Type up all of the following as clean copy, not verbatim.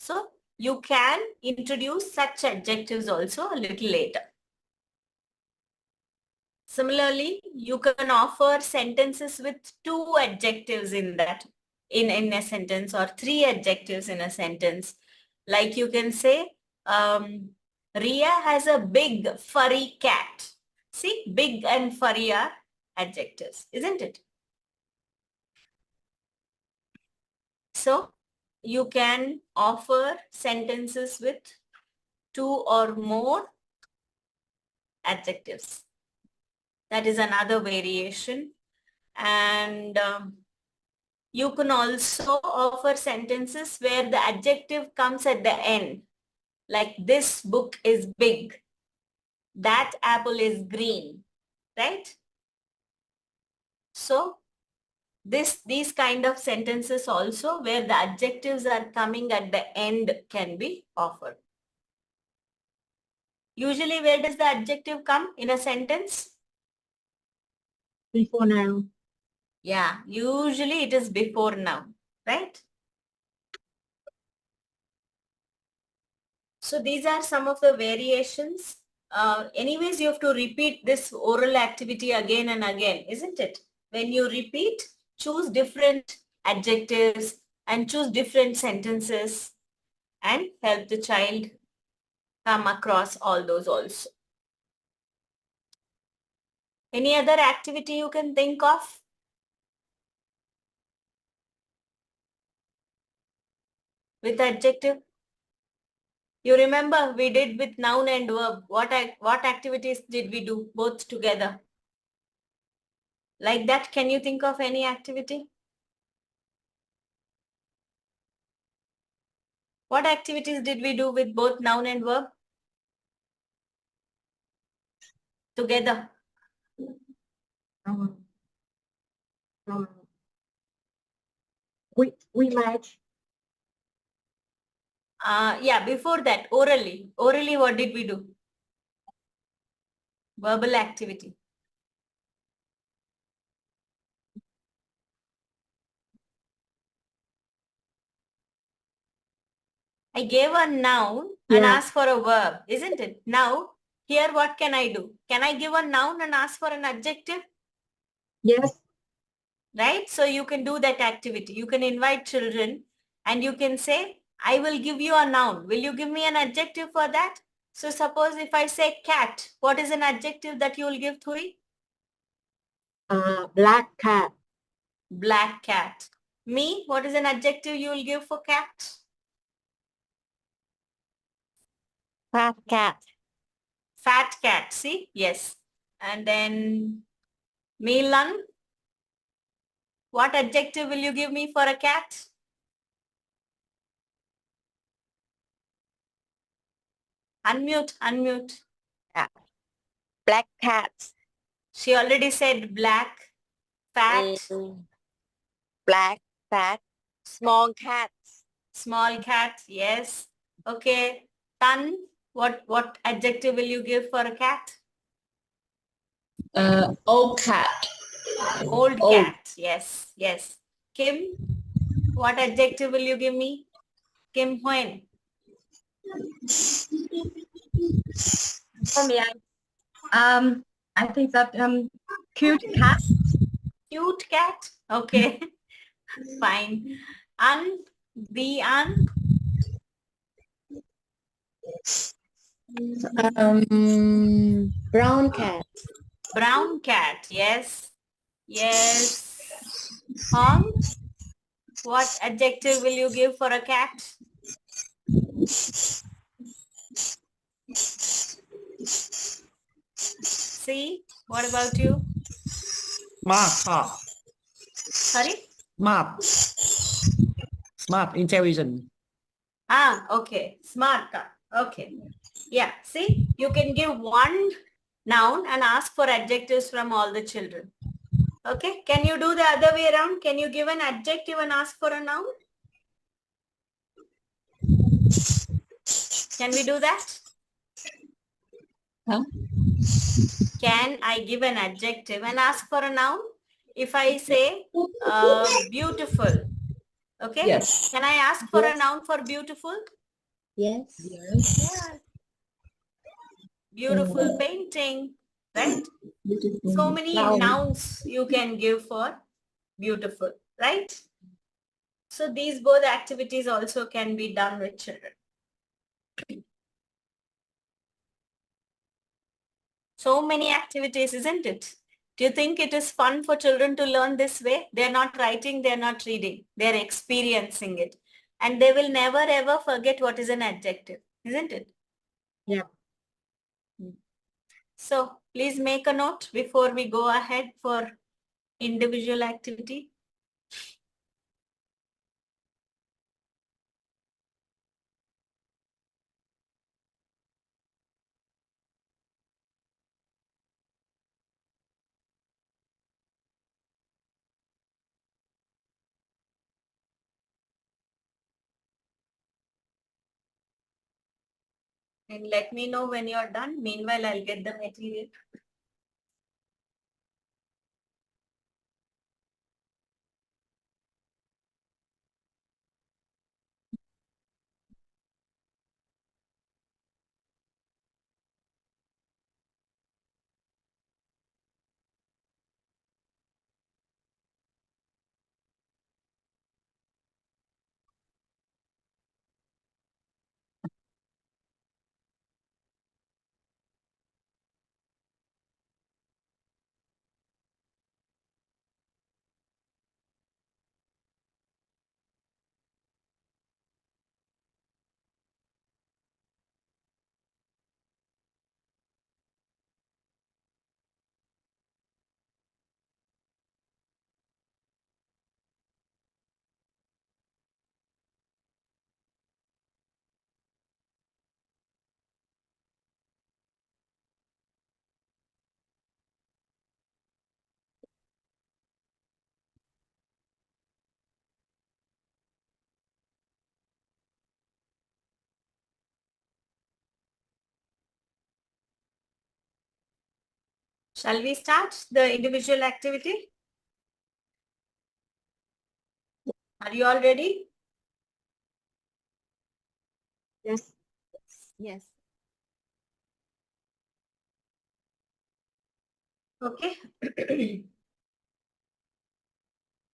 So you can introduce such adjectives also a little later. Similarly, you can offer sentences with 2 adjectives in that, in a sentence, or 3 adjectives in a sentence. Like you can say, Ria has a big furry cat. See, big and furry are adjectives, isn't it? So you can offer sentences with 2 or more adjectives. That is another variation. And you can also offer sentences where the adjective comes at the end. Like, this book is big. That apple is green, right? So these kind of sentences also where the adjectives are coming at the end can be offered. Usually, where does the adjective come in a sentence? Before noun. Yeah, usually it is before noun, right? So these are some of the variations. Anyways, you have to repeat this oral activity again and again, isn't it? When you repeat, choose different adjectives and choose different sentences and help the child come across all those also. Any other activity you can think of? With adjective? You remember we did with noun and verb. What activities did we do both together? Like that, can you think of any activity? What activities did we do with both noun and verb? Together. Um, we match. Yeah, before that, orally. Orally, what did we do? Verbal activity. I gave a noun and asked for a verb, isn't it? Now, here what can I do? Can I give a noun and ask for an adjective? Yes. Right? So you can do that activity. You can invite children and you can say, I will give you a noun. Will you give me an adjective for that? So suppose if I say cat, what is an adjective that you will give, Thuri? Black cat. Black cat. Me, what is an adjective you will give for cat? Fat cat. Fat cat, see? Yes. And then Milan, what adjective will you give me for a cat? Unmute, unmute. Black cat. She already said black, fat. Black, fat, small cat. Small cat, yes. Okay. Tan, what adjective will you give for a cat? Old cat. Old cat, yes, yes. Kim, what adjective will you give me? Kim Huen. For me, I think that cute cat. Cute cat? Okay. Fine. The Brown cat. brown cat, yes. Yes. Hong, what adjective will you give for a cat? See, what about you? Smart. Sorry? Smart, intelligent. Okay. Smart cat. Okay. Yeah, see, you can give one noun and ask for adjectives from all the children. Okay, can you do the other way around? Can you give an adjective and ask for a noun? Can we do that? Huh? Can I give an adjective and ask for a noun? If I say beautiful, Okay. Yes. Can I ask for a Yes. noun for beautiful? Yes. Yeah. Beautiful painting, right? So many nouns you can give for beautiful, right? So these both activities also can be done with children. So many activities, isn't it? Do you think it is fun for children to learn this way? They're not writing, they're not reading, they're experiencing it. And they will never ever forget what is an adjective, isn't it? Yeah. So please make a note before we go ahead for individual activity. And let me know when you're done. Meanwhile, I'll get the material. Shall we start the individual activity? Are you all ready? Yes. Yes. Okay.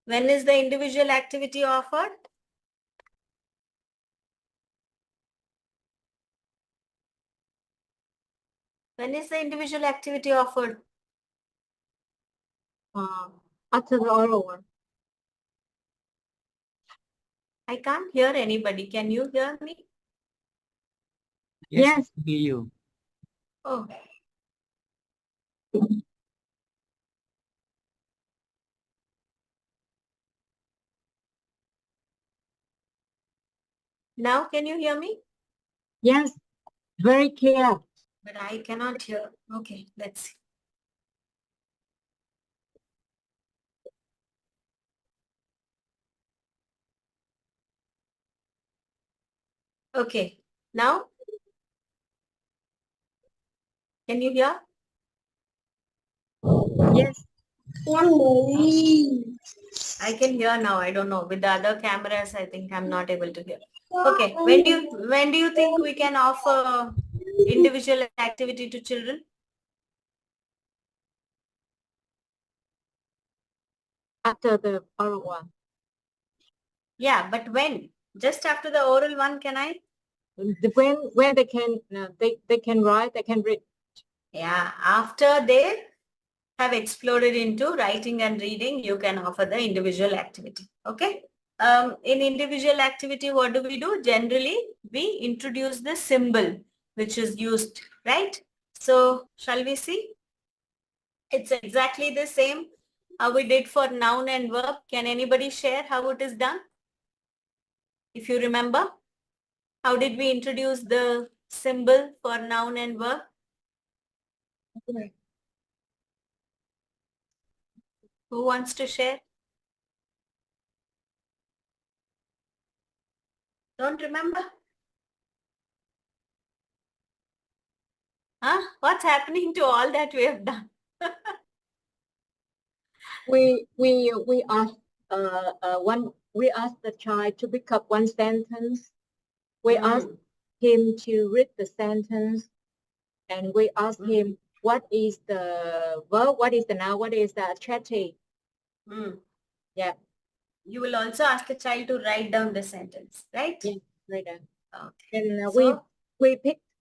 When is the individual activity offered? When is the individual activity offered? After the oral one. I can't hear anybody. Can you hear me? Yes, Yes. I hear you. Oh. Now can you hear me? Yes. Very clear. But I cannot hear. Okay, let's see. Okay, now can you hear? Yes. I can hear now. I don't know. With the other cameras, I think I'm not able to hear. Okay, when do you think we can offer individual activity to children? After the oral one. Yeah, but when? Just after the oral one, can I? When they can they can write, they can read. Yeah, after they have exploded into writing and reading, you can offer the individual activity. Okay. In individual activity, what do? Generally, we introduce the symbol which is used, right? So shall we see? It's exactly the same how we did for noun and verb. Can anybody share how it is done? If you remember, how did we introduce the symbol for noun and verb? Who wants to share? Don't remember? Huh? What's happening to all that we have done? We ask one we ask the child to pick up one sentence. We ask Mm. him to read the sentence, and we ask him what is the verb, what is the noun, what is the adjective. Mm. Yeah. You will also ask the child to write down the sentence, right? Yeah, right. Okay. And So,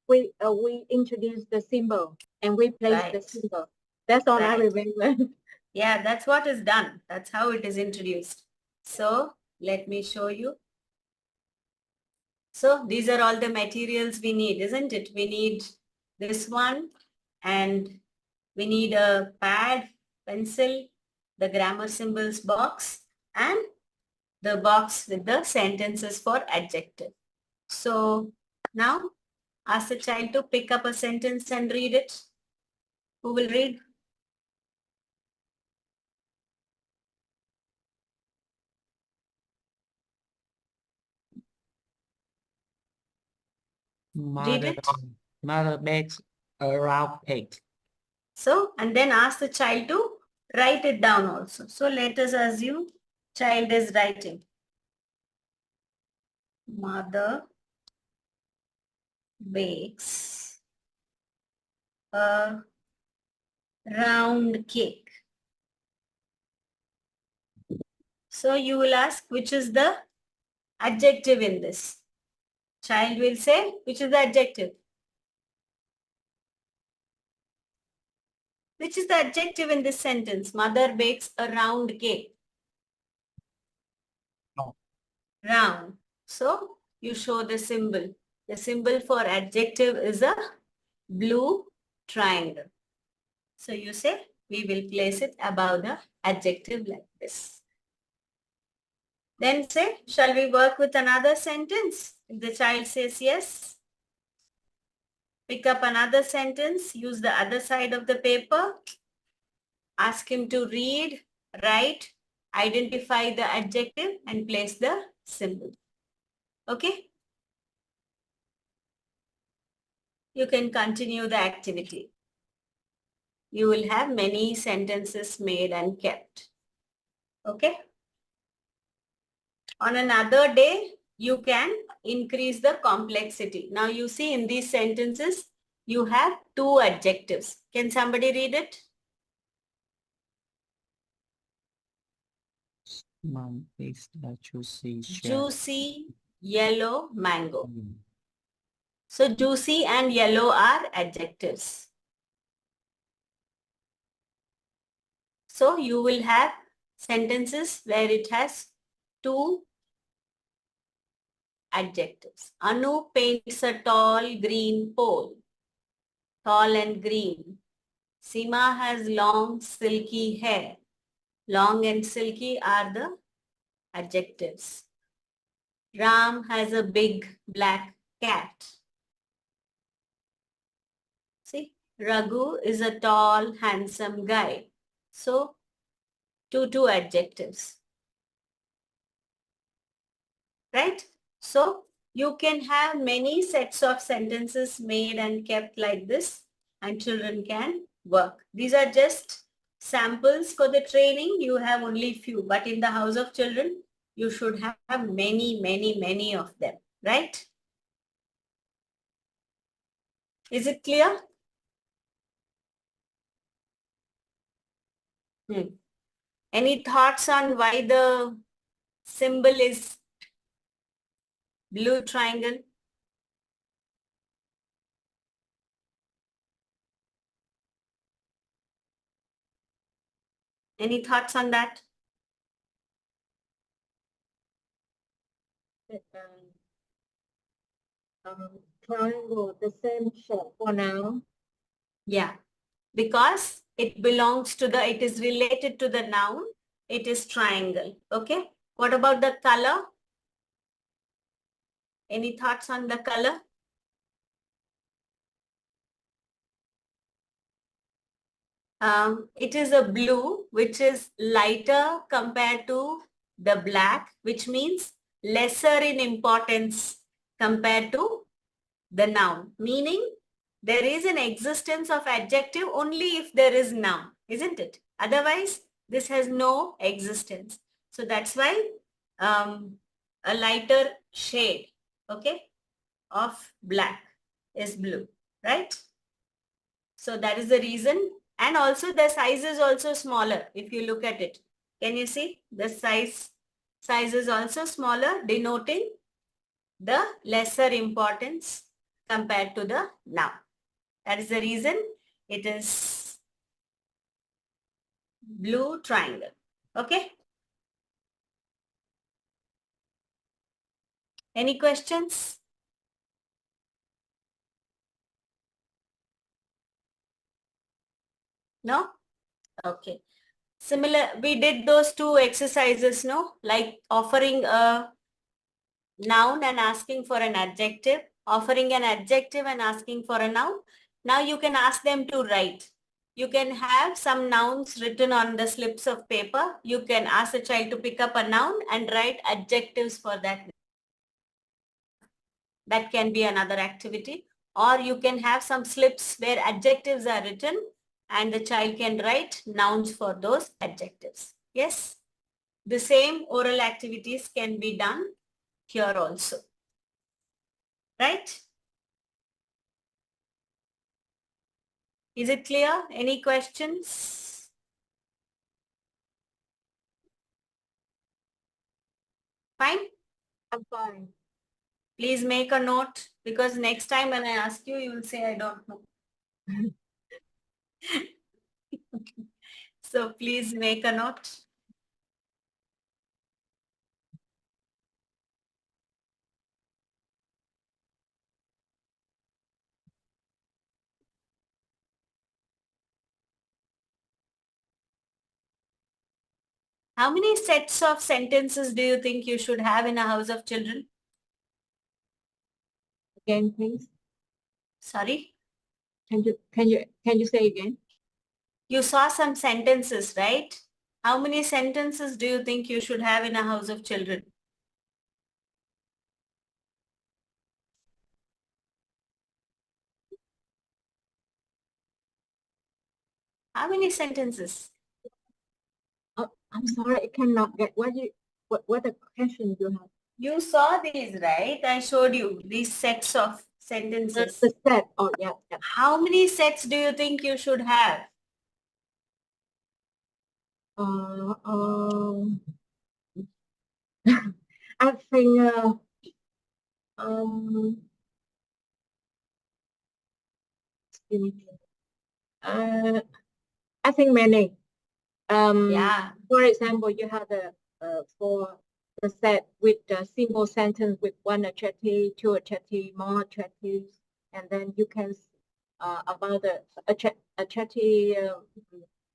we introduce the symbol and we place the Right. symbol. That's all I Right. remember. yeah, that's what is done. That's how it is introduced. So, let me show you. So, these are all the materials we need, isn't it? We need this one and we need a pad, pencil, the grammar symbols box and the box with the sentences for adjective. So, now ask the child to pick up a sentence and read it. Who will read? Mother, it. mother bakes a round cake. So, and then ask the child to write it down also. So, let us assume child is writing. Mother bakes a round cake. So, you will ask which is the adjective in this. Child will say which is the adjective. Which is the adjective in this sentence? Mother bakes a round cake. Round. Round. So you show the symbol. The symbol for adjective is a blue triangle. So you say we will place it above the adjective like this. Then say, shall we work with another sentence? If the child says yes, pick up another sentence, use the other side of the paper, ask him to read, write, identify the adjective and place the symbol. Okay? You can continue the activity. You will have many sentences made and kept. Okay? On another day, you can increase the complexity. Now you see in these sentences, you have two adjectives. Can somebody read it? Mom bakes a juicy shell. Juicy yellow mango. Mm. So juicy and yellow are adjectives. So you will have sentences where it has two adjectives. Anu paints a tall green pole. Tall and green. Seema has long silky hair. Long and silky are the adjectives. Ram has a big black cat. See, Raghu is a tall, handsome guy. So, two adjectives. Right? So, you can have many sets of sentences made and kept like this and children can work. These are just samples for the training. You have only few, but in the house of children, you should have many of them, right? Is it clear? Any thoughts on why the symbol is blue triangle? Any thoughts on that? Triangle, the same shape for now. Yeah, because it belongs to the, it is related to the noun. It is triangle. Okay. What about the color? Any thoughts on the color? It is a blue, which is lighter compared to the black, which means lesser in importance compared to the noun, meaning there is an existence of adjective only if there is noun, isn't it? Otherwise, this has no existence. So that's why a lighter shade, okay, of black is blue, right? So that is the reason. And also the size is also smaller if you look at it. Can you see the size is also smaller, denoting the lesser importance compared to the noun. That is the reason it is blue triangle. Okay. Any questions? No? Okay. Similar, we did those two exercises, no? Like offering a noun and asking for an adjective, offering an adjective and asking for a noun. Now you can ask them to write. You can have some nouns written on the slips of paper. You can ask the child to pick up a noun and write adjectives for that. That can be another activity. Or you can have some slips where adjectives are written and the child can write nouns for those adjectives. Yes? The same oral activities can be done here also. Right? Is it clear? Any questions? Fine? I'm fine. Please make a note because next time when I ask you, you will say, I don't know. So please make a note. How many sets of sentences do you think you should have in a house of children? Again, please. Sorry? Can you say again? You saw some sentences, right? How many sentences do you think you should have in a house of children? How many sentences? Oh, I'm sorry, I cannot get what the question you have. You saw these, right? I showed you these sets of sentences. The set. Oh, yeah. How many sets do you think you should have? I think um I think many. Yeah. For example, you have the for the set with the simple sentence with one adjective, two adjectives, more adjectives, and then you can about the adjective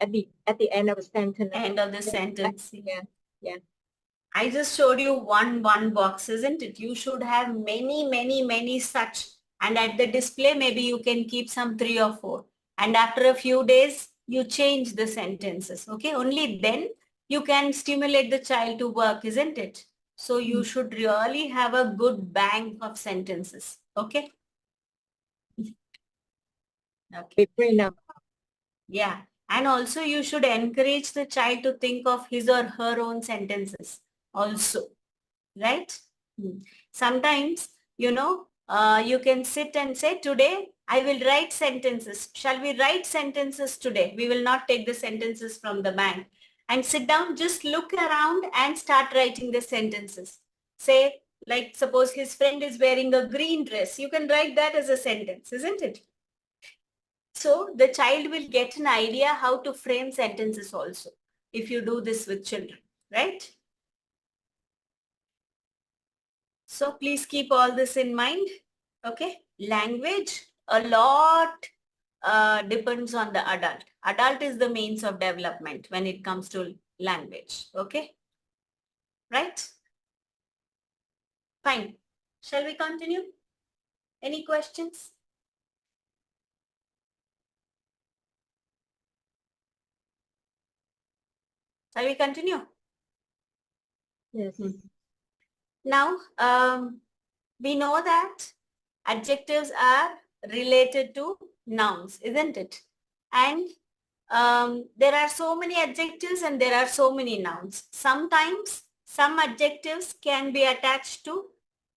at the end of the sentence. End of the sentence. Yeah. I just showed you one box, isn't it? You should have many such. And at the display, maybe you can keep some 3 or 4. And after a few days, you change the sentences. Okay. Only then you can stimulate the child to work, isn't it? So you should really have a good bank of sentences. Okay. Okay. Between them. Yeah. And also you should encourage the child to think of his or her own sentences also. Right? Sometimes, you can sit and say, today I will write sentences. Shall we write sentences today? We will not take the sentences from the bank. And sit down, just look around and start writing the sentences. Say, like suppose his friend is wearing a green dress. You can write that as a sentence, isn't it? So the child will get an idea how to frame sentences also if you do this with children, right? So please keep all this in mind. Okay. Language, a lot depends on the adult. Adult is the means of development when it comes to language. Okay. Right? Fine. Shall we continue? Any questions? Shall we continue? Yes. Now, we know that adjectives are related to nouns, isn't it? And there are so many adjectives and there are so many nouns. Sometimes some adjectives can be attached to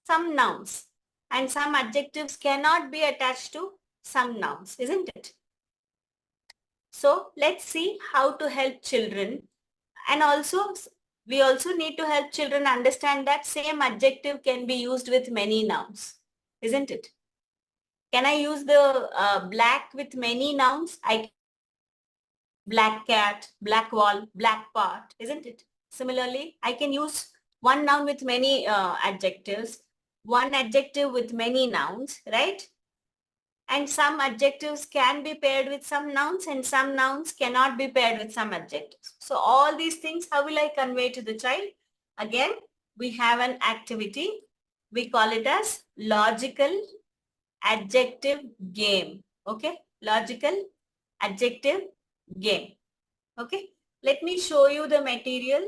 some nouns and some adjectives cannot be attached to some nouns, isn't it? So let's see how to help children. And also, we also need to help children understand that same adjective can be used with many nouns, isn't it? Can I use the black with many nouns? Black cat, black wall, black part, isn't it? Similarly, I can use one noun with many adjectives, one adjective with many nouns, right? And some adjectives can be paired with some nouns and some nouns cannot be paired with some adjectives. So all these things, how will I convey to the child? Again, we have an activity. We call it as logical adjective game. Okay, logical adjective game. Okay, let me show you the material.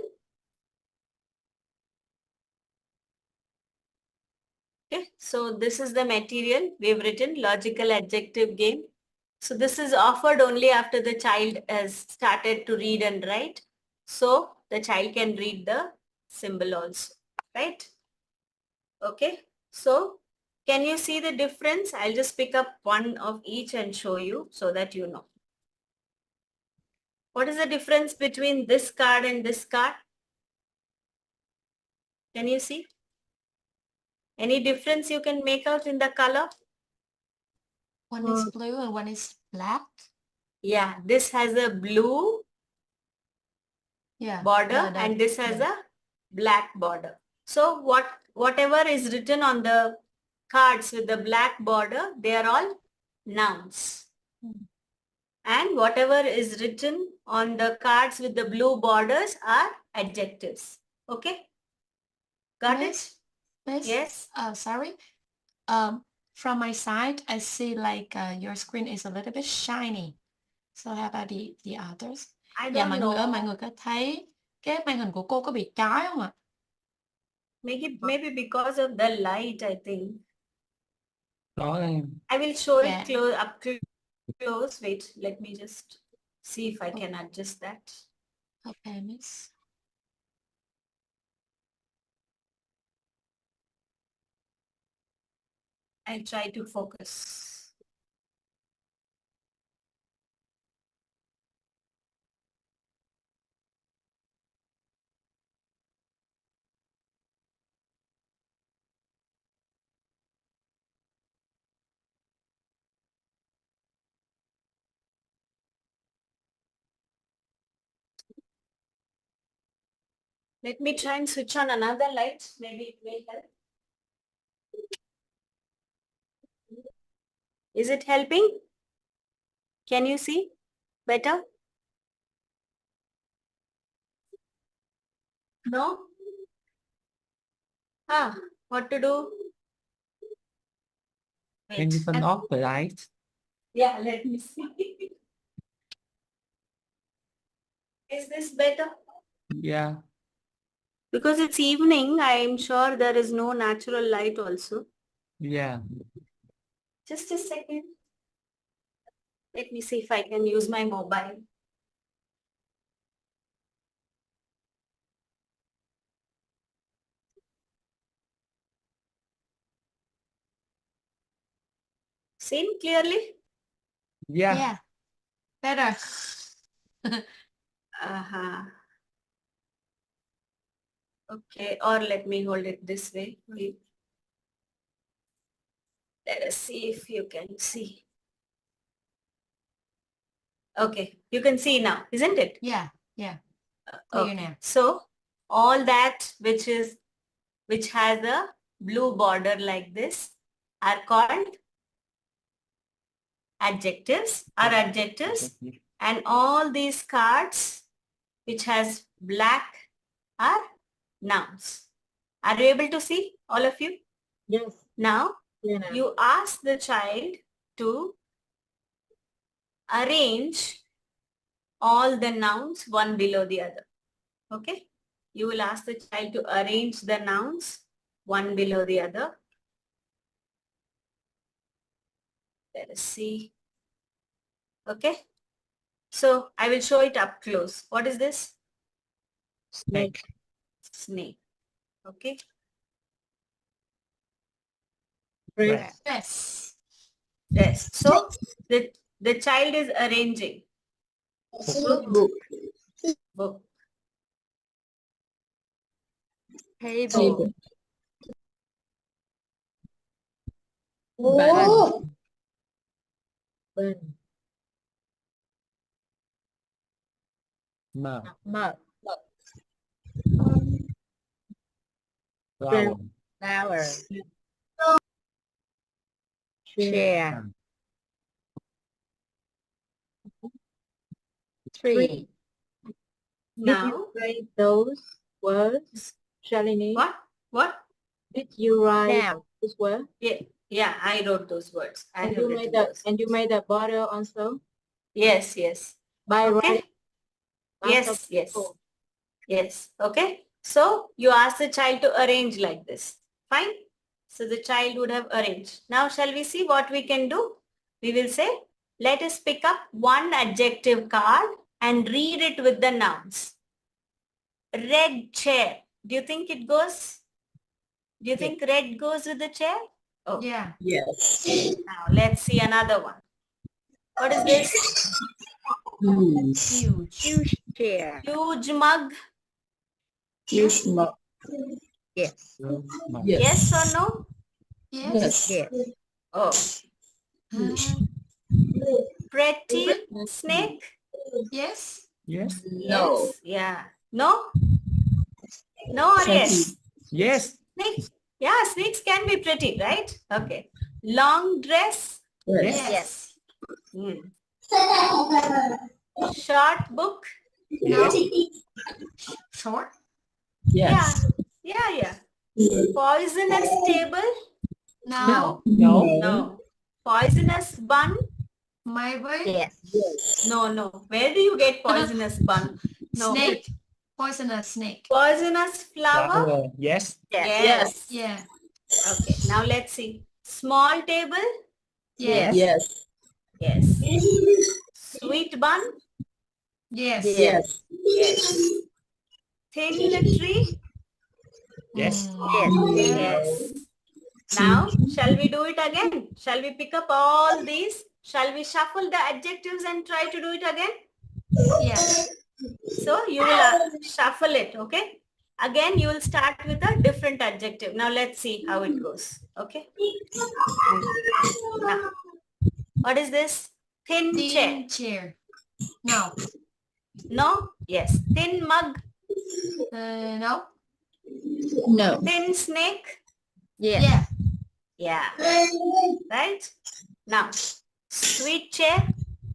Okay, so this is the material we've written, logical adjective game. So this is offered only after the child has started to read and write. So the child can read the symbol also, right? Okay, so can you see the difference? I'll just pick up one of each and show you so that you know. What is the difference between this card and this card? Can you see? Any difference you can make out in the color? One is blue and one is black. Yeah, this has a blue Yeah. border and this has a black border. So whatever is written on the cards with the black border, they are all nouns. And whatever is written on the cards with the blue borders are adjectives. Okay? Got it? Miss? Yes. Sorry. From my side, I see like your screen is a little bit shiny. So how about the others? I Dạ don't mọi người ơi, mọi know. người có thấy cái màn hình của cô có bị chói không ạ? Maybe because of the light, I think. Có em. I will show Yeah. it close up close. Wait, let me just see if I can adjust that. Okay, Miss. I try to focus. Let me try and switch on another light. Maybe it may help. Is it helping? Can you see better? No? What to do? Can you Wait. turn off the light? Yeah, let me see. Is this better? Yeah. Because it's evening, I'm sure there is no natural light also. Yeah. Just a second. Let me see if I can use my mobile. Seen clearly? Yeah. Yeah. Better. Uh-huh. Okay, or let me hold it this way. Wait. Let us see if you can see. Okay, you can see now, isn't it? Yeah. Clear Okay. now. So all that which has a blue border like this are called adjectives, and all these cards which has black are nouns. Are you able to see, all of you? Yes. Now Yeah. you ask the child to arrange all the nouns one below the other. Okay? You will ask the child to arrange the nouns one below the other. Let us see. Okay? So I will show it up close. What is this? Snake. snake. Okay. Dress. Dress. Yes. So the child is arranging Book. book. Table. Oh. Bun. Mug. Mug. Flower. Flower. Chair. Tree. Did you Now write those words, Shalini? what? What? Did you write those words? Yeah, I wrote those words. I And have you written made that. those. And you made that border also Yes, yes. by Okay. writing. lots of Yes. people. Yes. Okay. So you ask the child to arrange like this. Fine. So the child would have arranged. Now shall we see what we can do? We will say, let us pick up one adjective card and read it with the nouns. Red chair. Do you think it goes? Do you think red goes with the chair? Oh, Yeah. Yes. now let's see another one. What is this? Huge. Huge chair. Huge mug. Use mug. Yes. Mug. Yes or no? Yes. Yes. Yes. Oh, Uh, pretty snake. yes. Yes. No. Yes. Yeah. No? No or yes? Yes. Snake. Yeah, snakes can be pretty, right? Okay. Long dress. Yes. Yes. Hmm. Short book. No. Short. Yes. Yeah. Poisonous table. No. No. No. Poisonous bun. Maybe. Yes. No. Where do you get poisonous bun? No. Snake. Poisonous snake. Poisonous flower. Flower. Yes. Yes. Yeah. Okay. Now let's see. Small table. Yes. Yes. Yes. Sweet bun. Yes. Yes. Yes. Thin tree. Yes. Yes. Now, shall we do it again? Shall we pick up all these? Shall we shuffle the adjectives and try to do it again? Yeah. So you will shuffle it, okay? Again, you will start with a different adjective. Now let's see how it goes, okay? Now, what is this? Thin chair. Thin chair. No. No? Yes. Thin mug. No. No. Thin snake. Yeah. Yeah. Right? Now, sweet chair.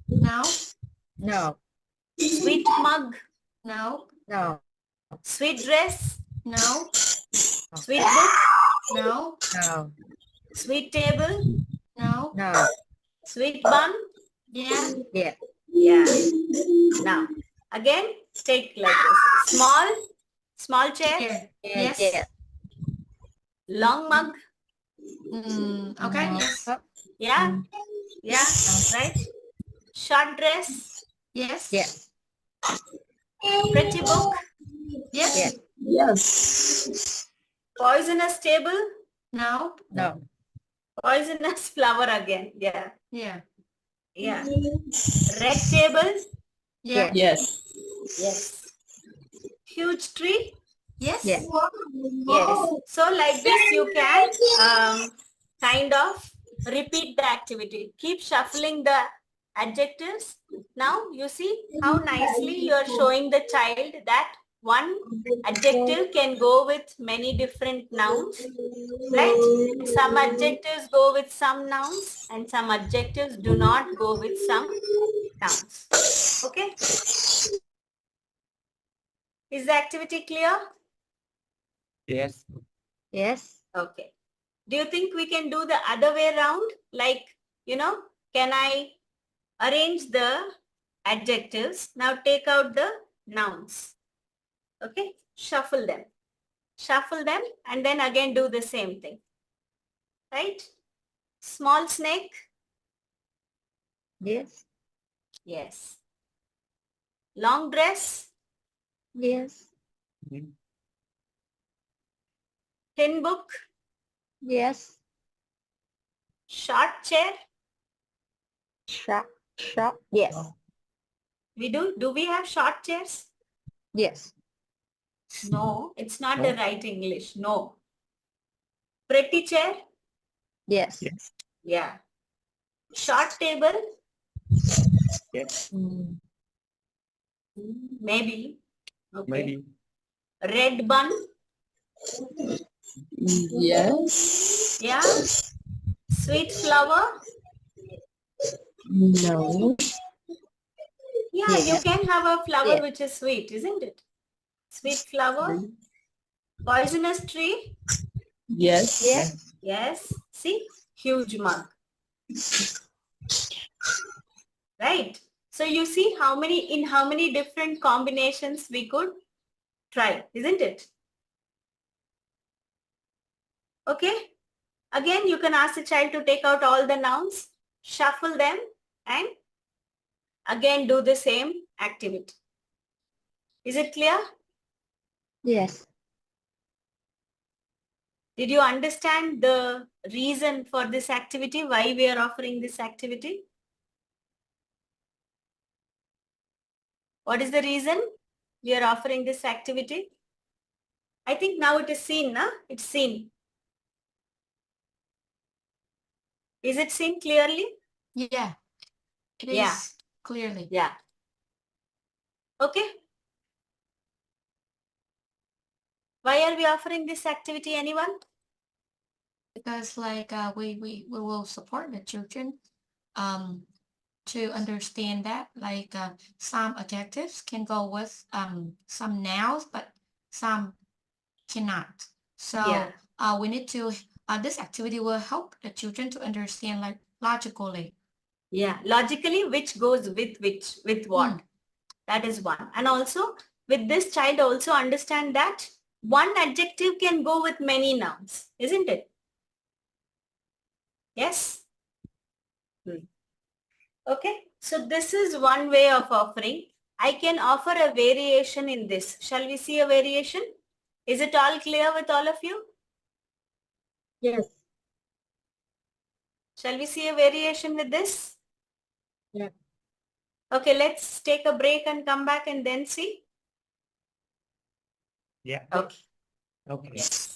No. No. Sweet mug. No. No. Sweet dress. No. Sweet book. No. No. Sweet table. No. No. Sweet bun. Yeah. Yes. Yeah. Now, again, take like this. Small chair. Chair. Yes. Yes. Long mug. Okay. Yes. Yeah. Yeah. Right. Short dress. Yes. Yes. Pretty book. Yes. Yes. Yes. Poisonous table. No. No. Poisonous flower again. Yeah. Yeah. Yeah. Red table. Yeah. Yes. Yes. Huge tree. Yes. Yes. Yes. So like this you can kind of repeat the activity. Keep shuffling the adjectives. Now you see how nicely you are showing the child that one adjective can go with many different nouns, right? Some adjectives go with some nouns and some adjectives do not go with some nouns. Okay? Is the activity clear? Yes. Yes. Okay. Do you think we can do the other way around? Like, can I arrange the adjectives? Now take out the nouns. Okay. Shuffle them. Shuffle them and then again do the same thing. Right? Small snake. Yes. Yes. Long dress. Yes. Mm. Thin book, Yes. short chair. Shop. Shop. Yes. We do. Do we have short chairs? Yes. No, it's not No. the right English. No. Pretty chair? Yes. Yes. Yeah. Short table? Yes. Mm, Maybe. Okay. Maybe. Red bun? Yes. Yeah. Sweet flower? No. Yeah, you Yeah. can have a flower Yeah. which is sweet, isn't it? Sweet flower? Poisonous tree? Yes. Yes. Yes. See? Huge mug. Right? So you see in how many different combinations we could try, isn't it? Okay? Again, you can ask the child to take out all the nouns, shuffle them, and again do the same activity. Is it clear? Yes. Did you understand the reason for this activity, why we are offering this activity? What is the reason we are offering this activity? I think now it is seen, na? It's seen. Is it seen clearly? Yeah, it is Yeah. clearly. Yeah. Okay. Why are we offering this activity, anyone? Because like we will support the children to understand that like some adjectives can go with some nouns, but some cannot. So Yeah. we need to this activity will help the children to understand like logically. Yeah. Logically, which goes with which, with what? Mm. That is one. And also with this child also understand that one adjective can go with many nouns, isn't it? Yes. Okay. So this is one way of offering. I can offer a variation in this. Shall we see a variation? Is it all clear with all of you? Yes. Shall we see a variation with this? Yeah. Okay, let's take a break and come back and then see. Yeah. Okay. Okay. Yes.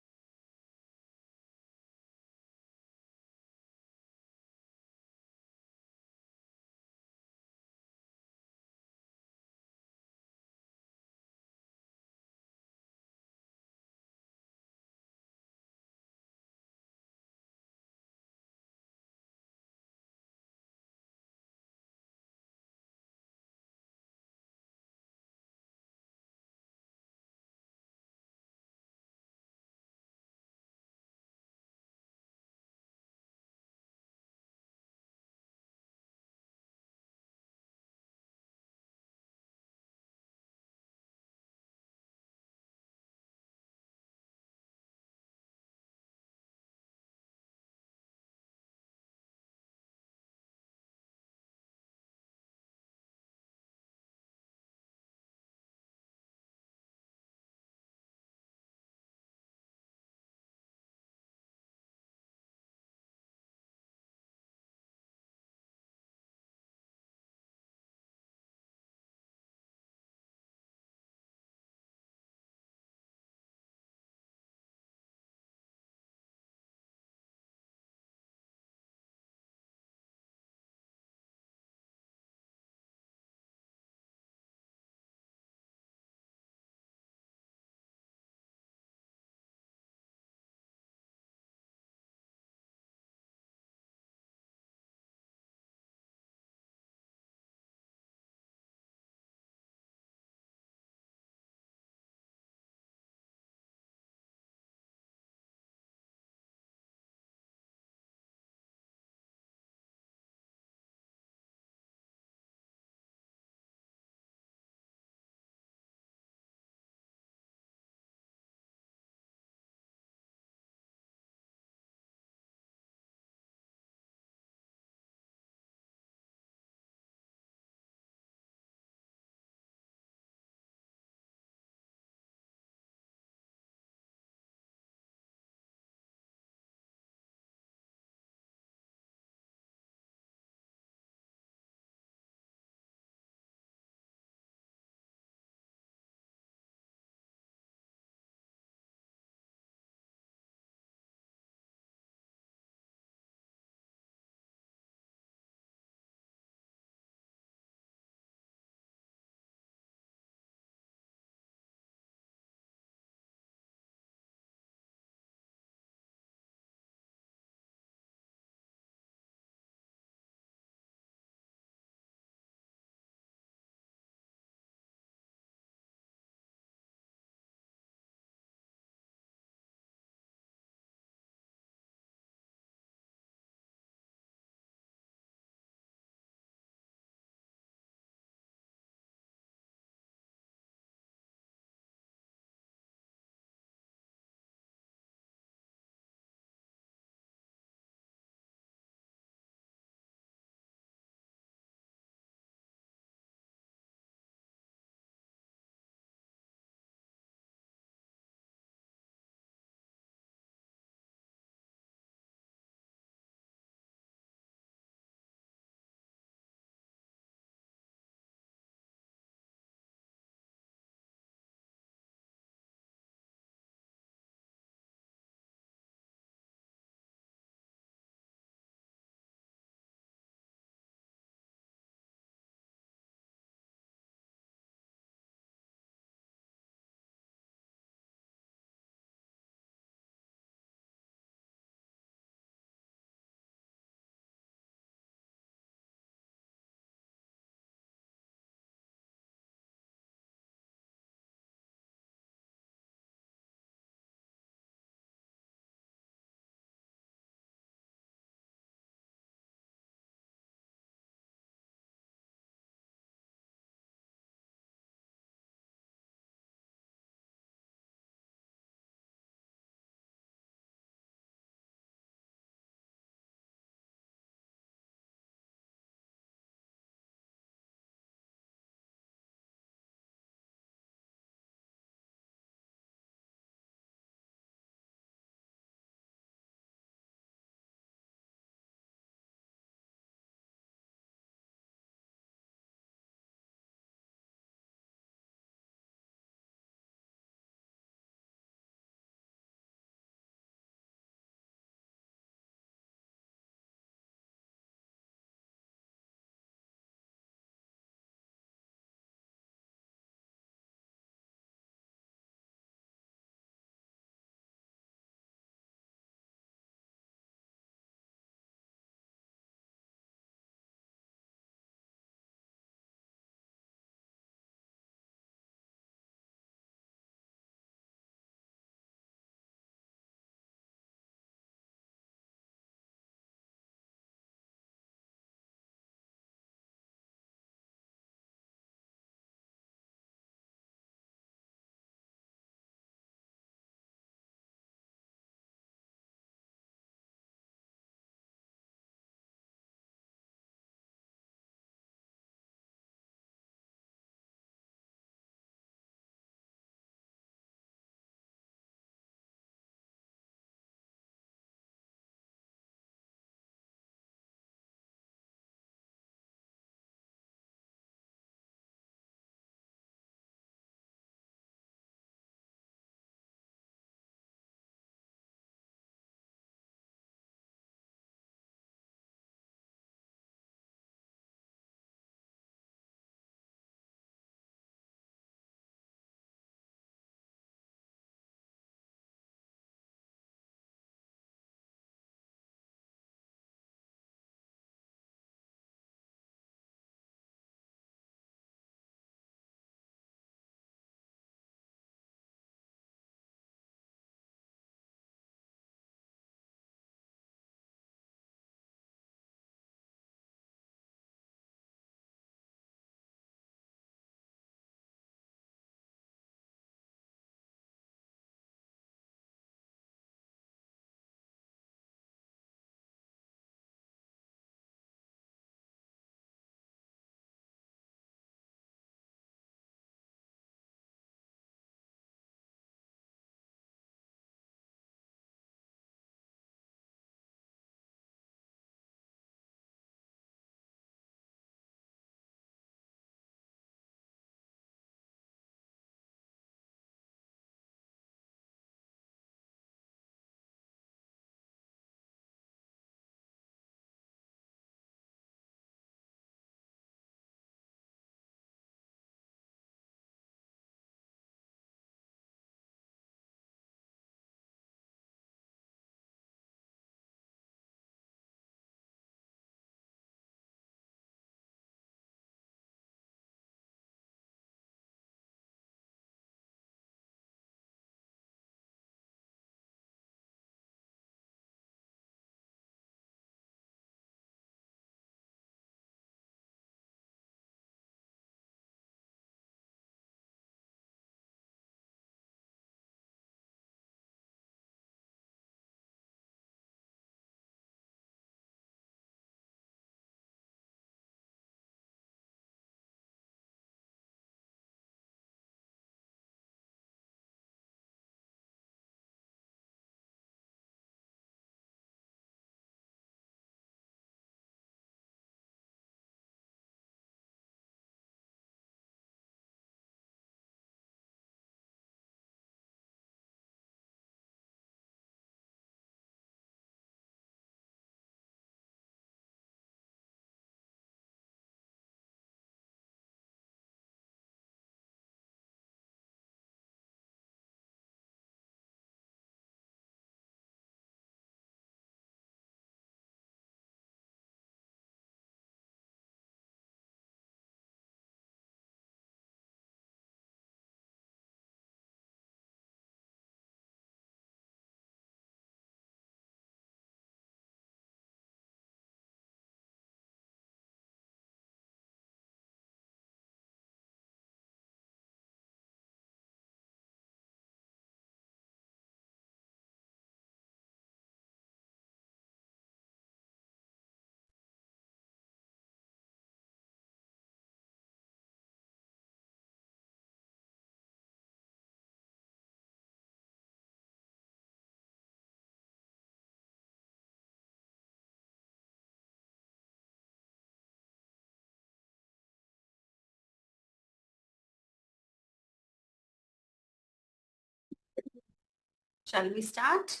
Shall we start?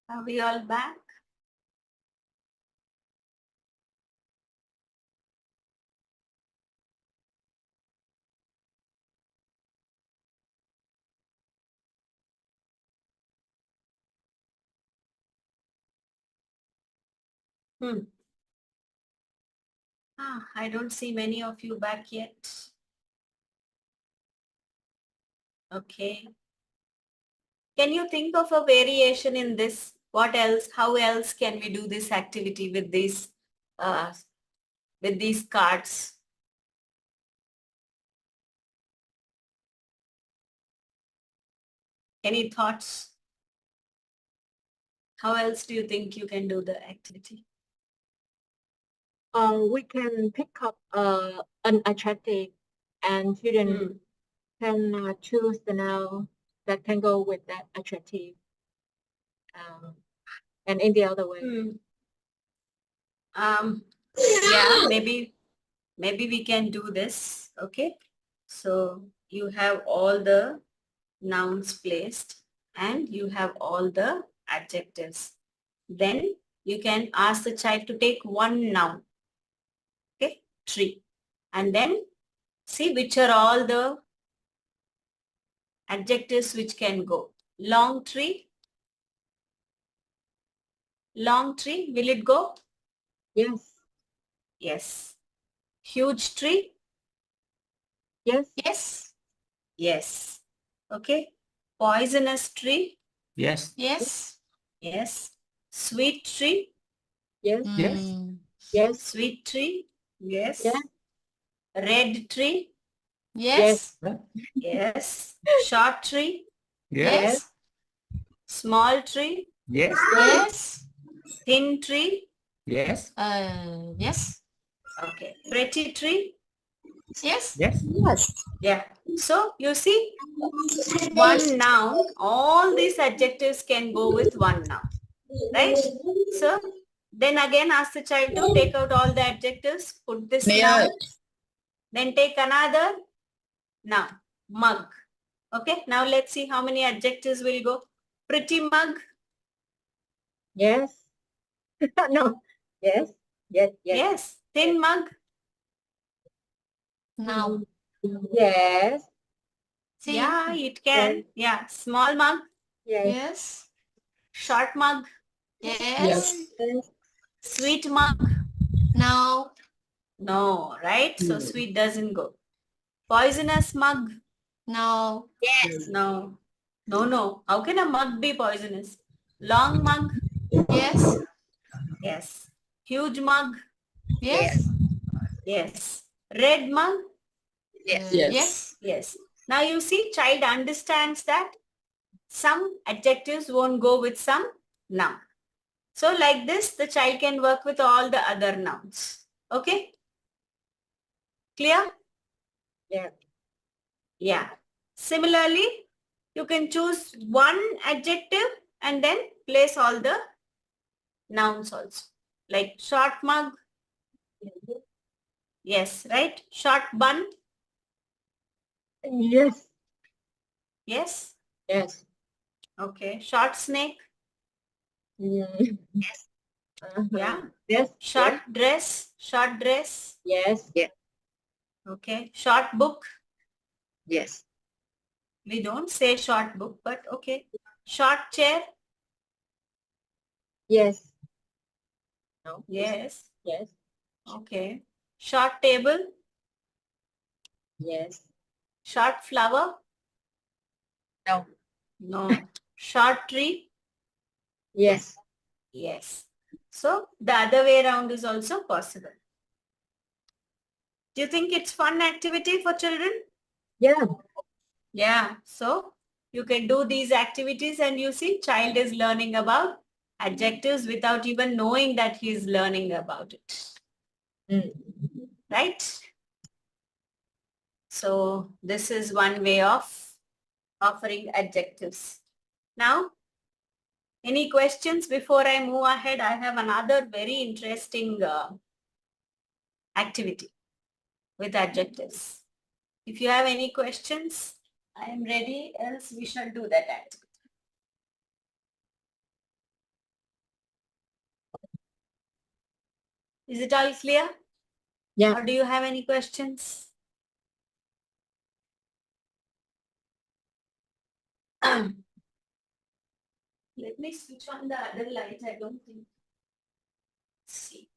Are we all back? I don't see many of you back yet. Okay. Can you think of a variation in this? What else? How else can we do this activity with these cards? Any thoughts? How else do you think you can do the activity? We can pick up an adjective and students can choose the noun that can go with that adjective. And in the other way. Yeah, maybe we can do this. Okay. So you have all the nouns placed and you have all the adjectives. Then you can ask the child to take one noun. Okay, tree. And then see which are all the adjectives which can go. Long tree. Long tree, will it go? Yes. Yes. Huge tree. Yes. Yes. Yes. Okay. Poisonous tree. Yes. Yes. Yes. Sweet tree. Yes. Yes. Mm, Yes. Sweet tree. Yes. Yeah. Red tree. yes. Yes. Short tree. Yes. Small tree. Yes. Yes. Thin tree. Yes. Yes. Okay. Pretty tree. Yes. Yes. Yes. Yeah. So you see, one noun, all these adjectives can go with one noun, right? So then again ask the child to take out all the adjectives, put this noun, then take another noun, mug. Okay, now let's see how many adjectives will go. Pretty mug. Yes. No. Yes. Yes. Yes. Yes. Thin mug. No. Yes. See. Yeah, it can. Yeah. Small mug. Yes. Yes. Short mug. Yes. Yes. Sweet mug. No. No, right? So sweet doesn't go. Poisonous mug. No. No. No, no. How can a mug be poisonous? Long mug. Yes. Yes. Huge mug. Yes. Yes. Red mug. Yes. Yes. Now you see, child understands that some adjectives won't go with some noun. So like this, the child can work with all the other nouns. Okay? Clear? Yeah. Yeah. Similarly, you can choose one adjective and then place all the nouns also. Like short mug. Yes, right? Short bun. Yes. Yes. Yes. Okay. Short snake. Mm. Yeah. Yes. Short dress. Short dress. Yes. Yes. Okay. Short book. Yes. We don't say short book, but okay. Short chair. Yes. No. Yes. Yes. Okay. Short table. Yes. Short flower. No. No. Short tree. Yes. Yes. So the other way around is also possible. Do you think it's fun activity for children? Yeah. Yeah. So you can do these activities and you see child is learning about adjectives without even knowing that he is learning about it. Mm. Right? So this is one way of offering adjectives. Now, any questions before I move ahead? I have another very interesting activity. with adjectives. If you have any questions, I am ready, else we shall do that activity. Is it all clear? Yeah. Or do you have any questions? Let me switch on the other light. I don't think. See.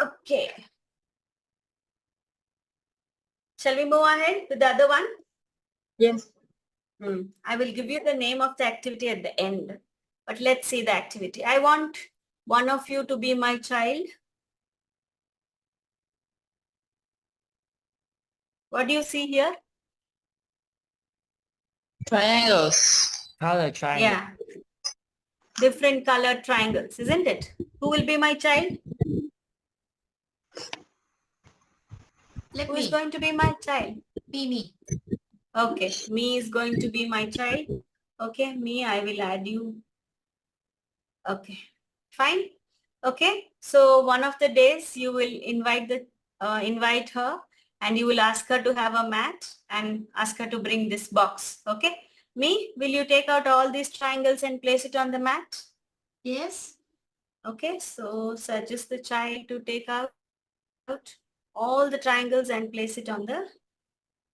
Okay. Shall we move ahead with the other one? Yes. I will give you the name of the activity at the end. But let's see the activity. I want one of you to be my child. What do you see here? Triangles. Color triangle. Yeah. Different colored triangles, isn't it? Who will be my child? Let Who is me. going to be my child? Me. Okay, me is going to be my child. Okay, me, I will add you. Okay, fine. Okay, so one of the days you will invite her and you will ask her to have a mat and ask her to bring this box. Okay, me, will you take out all these triangles and place it on the mat? Yes. Okay, so suggest the child to take out all the triangles and place it on the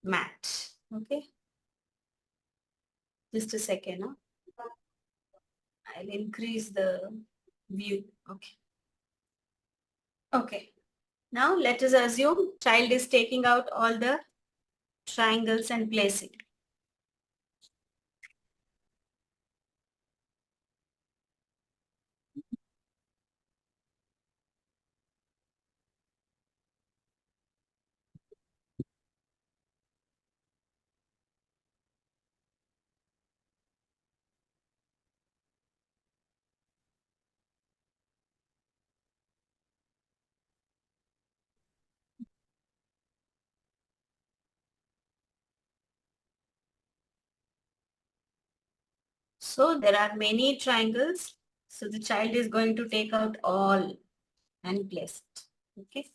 mat. Okay, just a second. Huh? I'll increase the view. Okay. Okay. Now let us assume child is taking out all the triangles and placing. So there are many triangles. So the child is going to take out all and place it. Okay.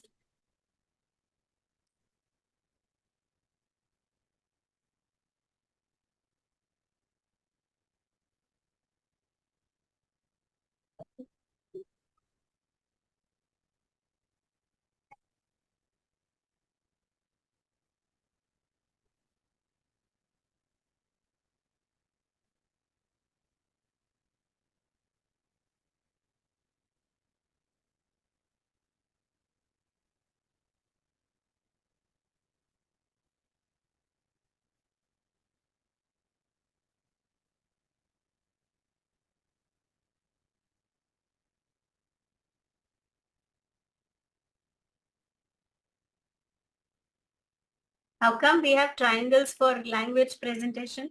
How come we have triangles for language presentation?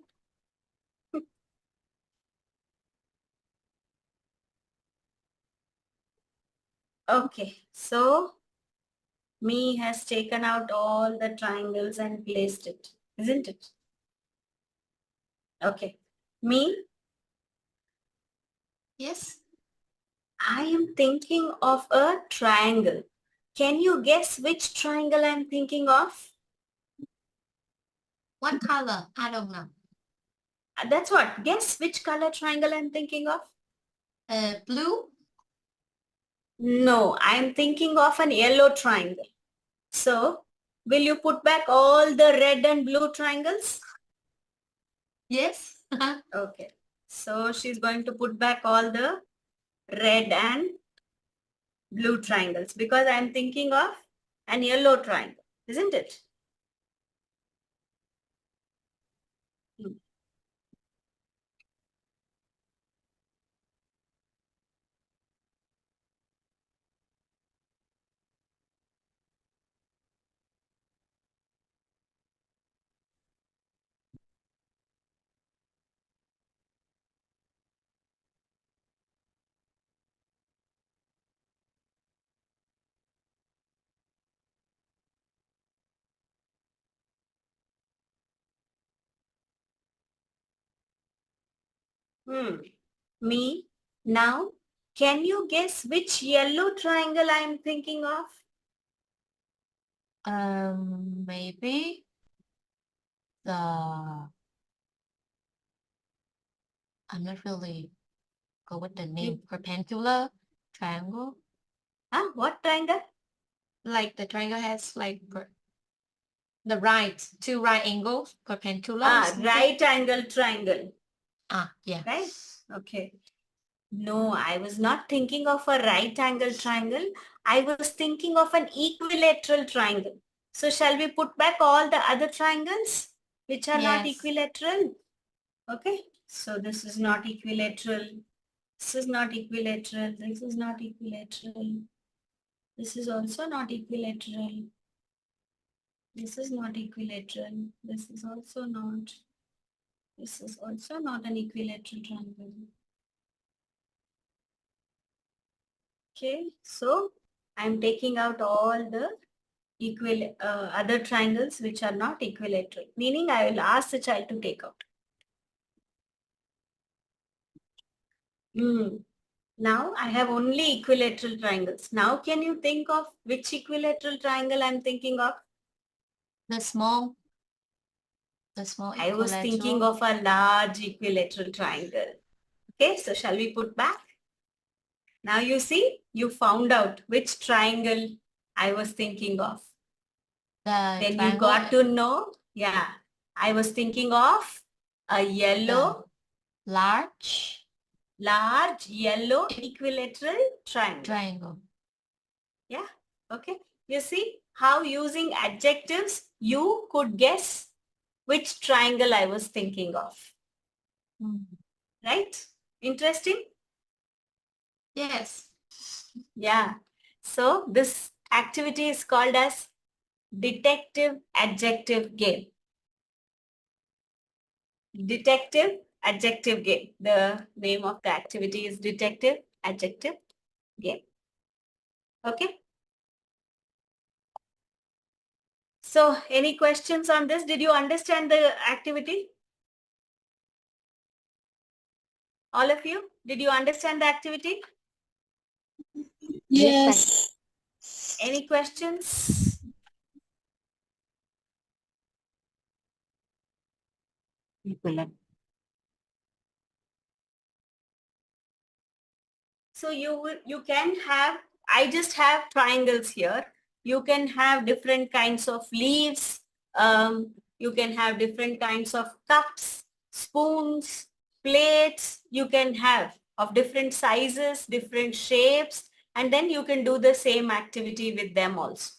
Okay, so me has taken out all the triangles and placed it, isn't it? Okay, me, Yes. I am thinking of a triangle. Can you guess which triangle I'm thinking of? What color? I don't know. That's what. Guess which color triangle I'm thinking of? Blue. No, I'm thinking of an yellow triangle. So, will you put back all the red and blue triangles? Yes. Okay. So, she's going to put back all the red and blue triangles because I'm thinking of an yellow triangle, isn't it? Hmm. Me, now Can you guess which yellow triangle I'm thinking of? Maybe the I'm not really go with the name. Perpendicular triangle. Huh? What triangle? Like the triangle has like the two right angles, perpendicular. or something. Right angle triangle, Yeah. right? Okay. No, I was not thinking of a right angle triangle. I was thinking of an equilateral triangle. So shall we put back all the other triangles which are not Yes. equilateral? Okay. So this is not equilateral. This is not equilateral. This is not equilateral. This is also not equilateral. This is not equilateral. This is also not. This is also not an equilateral triangle. Okay, so I'm taking out all the other triangles which are not equilateral, meaning I will ask the child to take out. Now I have only equilateral triangles. Now can you think of which equilateral triangle I'm thinking of? The small I was thinking equilateral. of a large equilateral triangle. Okay, so shall we put back? Now you see, you found out which triangle I was thinking of. Then you got to know, yeah, I was thinking of a yellow, large yellow equilateral triangle. Yeah, okay. You see how using adjectives, you could guess which triangle I was thinking of. Right? Interesting? Yes. Yeah. So this activity is called as detective adjective game. Detective adjective game. The name of the activity is detective adjective game. Okay. So any questions on this? Did you understand the activity? All of you? Did you understand the activity? Yes. Any questions? So you can have, I just have triangles here. You can have different kinds of leaves. You can have different kinds of cups, spoons, plates. You can have of different sizes, different shapes, and then you can do the same activity with them also.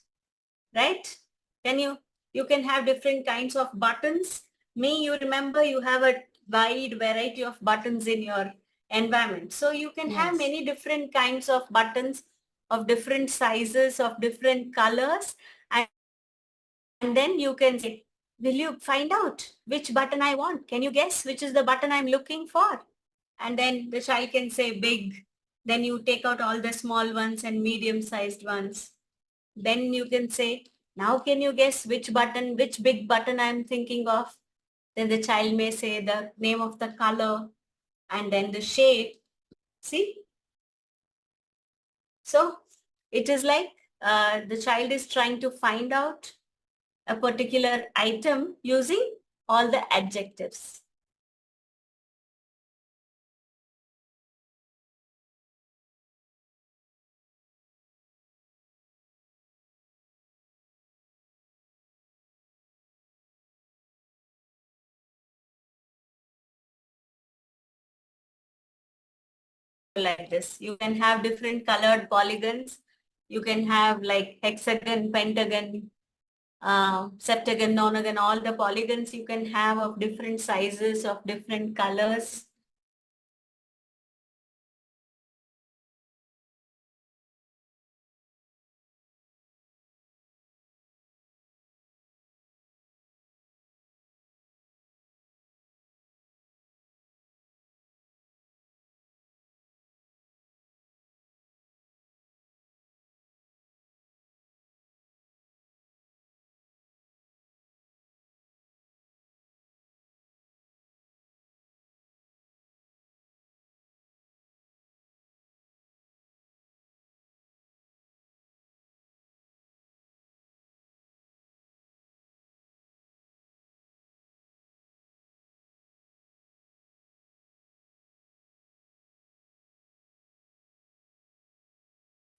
Right? You can have different kinds of buttons. You remember you have a wide variety of buttons in your environment. So you can have many different kinds of buttons of different sizes, of different colors. And then you can say, will you find out which button I want? Can you guess which is the button I'm looking for? And then the child can say big. Then you take out all the small ones and medium-sized ones. Then you can say, now can you guess which big button I'm thinking of? Then the child may say the name of the color and then the shape. See? So it is like the child is trying to find out a particular item using all the adjectives. Like this, you can have different colored polygons. You can have like hexagon, pentagon, septagon, nonagon, all the polygons you can have of different sizes, of different colors.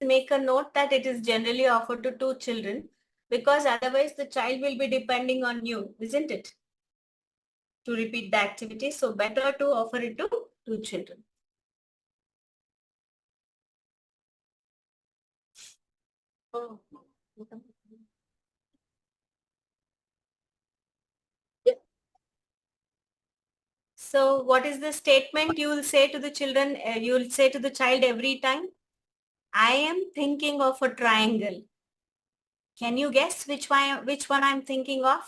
make a note that it is generally offered to 2 children, because otherwise the child will be depending on you, isn't it? To repeat the activity. So better to offer it to 2 children. Oh. So what is the statement you will say to the children? You will say to the child every time, I am thinking of a triangle. Can you guess which one I'm thinking of?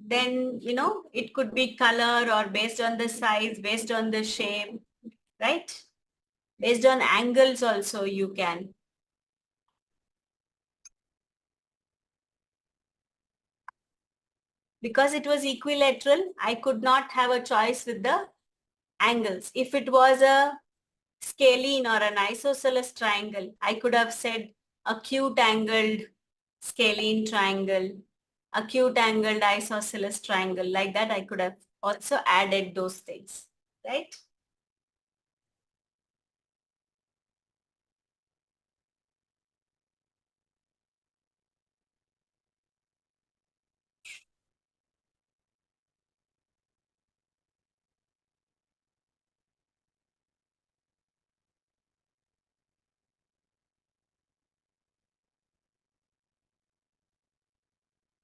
Then, it could be color or based on the size, based on the shape, right? Based on angles also you can. Because it was equilateral, I could not have a choice with the angles. If it was a scalene or an isosceles triangle, I could have said acute angled scalene triangle, acute angled isosceles triangle. Like that, I could have also added those things, right?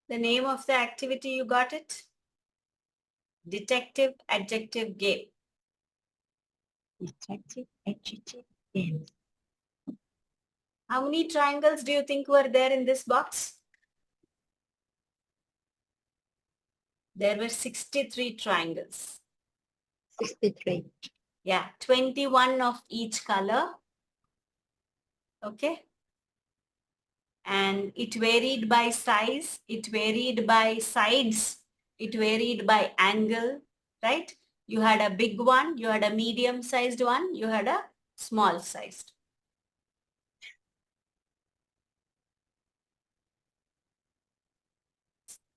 The name of the activity, you got it? Detective adjective game. Detective adjective game. How many triangles do you think were there in this box? There were 63 triangles. 63. Yeah, 21 of each color. Okay. And it varied by size, it varied by sides, it varied by angle, right? You had a big one, you had a medium sized one, you had a small sized.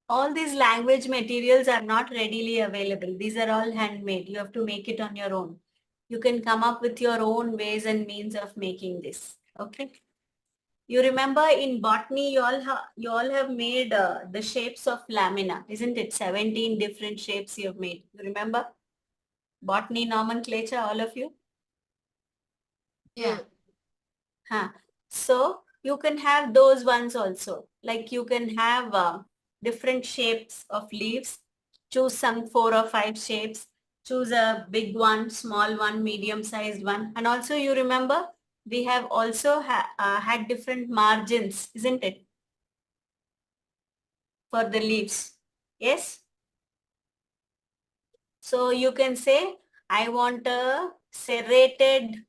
All these language materials are not readily available. These are all handmade. You have to make it on your own. You can come up with your own ways and means of making this. Okay. You remember in botany, you all have made the shapes of lamina, isn't it? 17 different shapes you have made. You remember? Botany nomenclature, all of you? Yeah. Huh. So you can have those ones also. Like you can have different shapes of leaves. Choose some 4 or 5 shapes. Choose a big one, small one, medium sized one. And also you remember, we have also had different margins, isn't it? For the leaves. Yes? So you can say, I want a serrated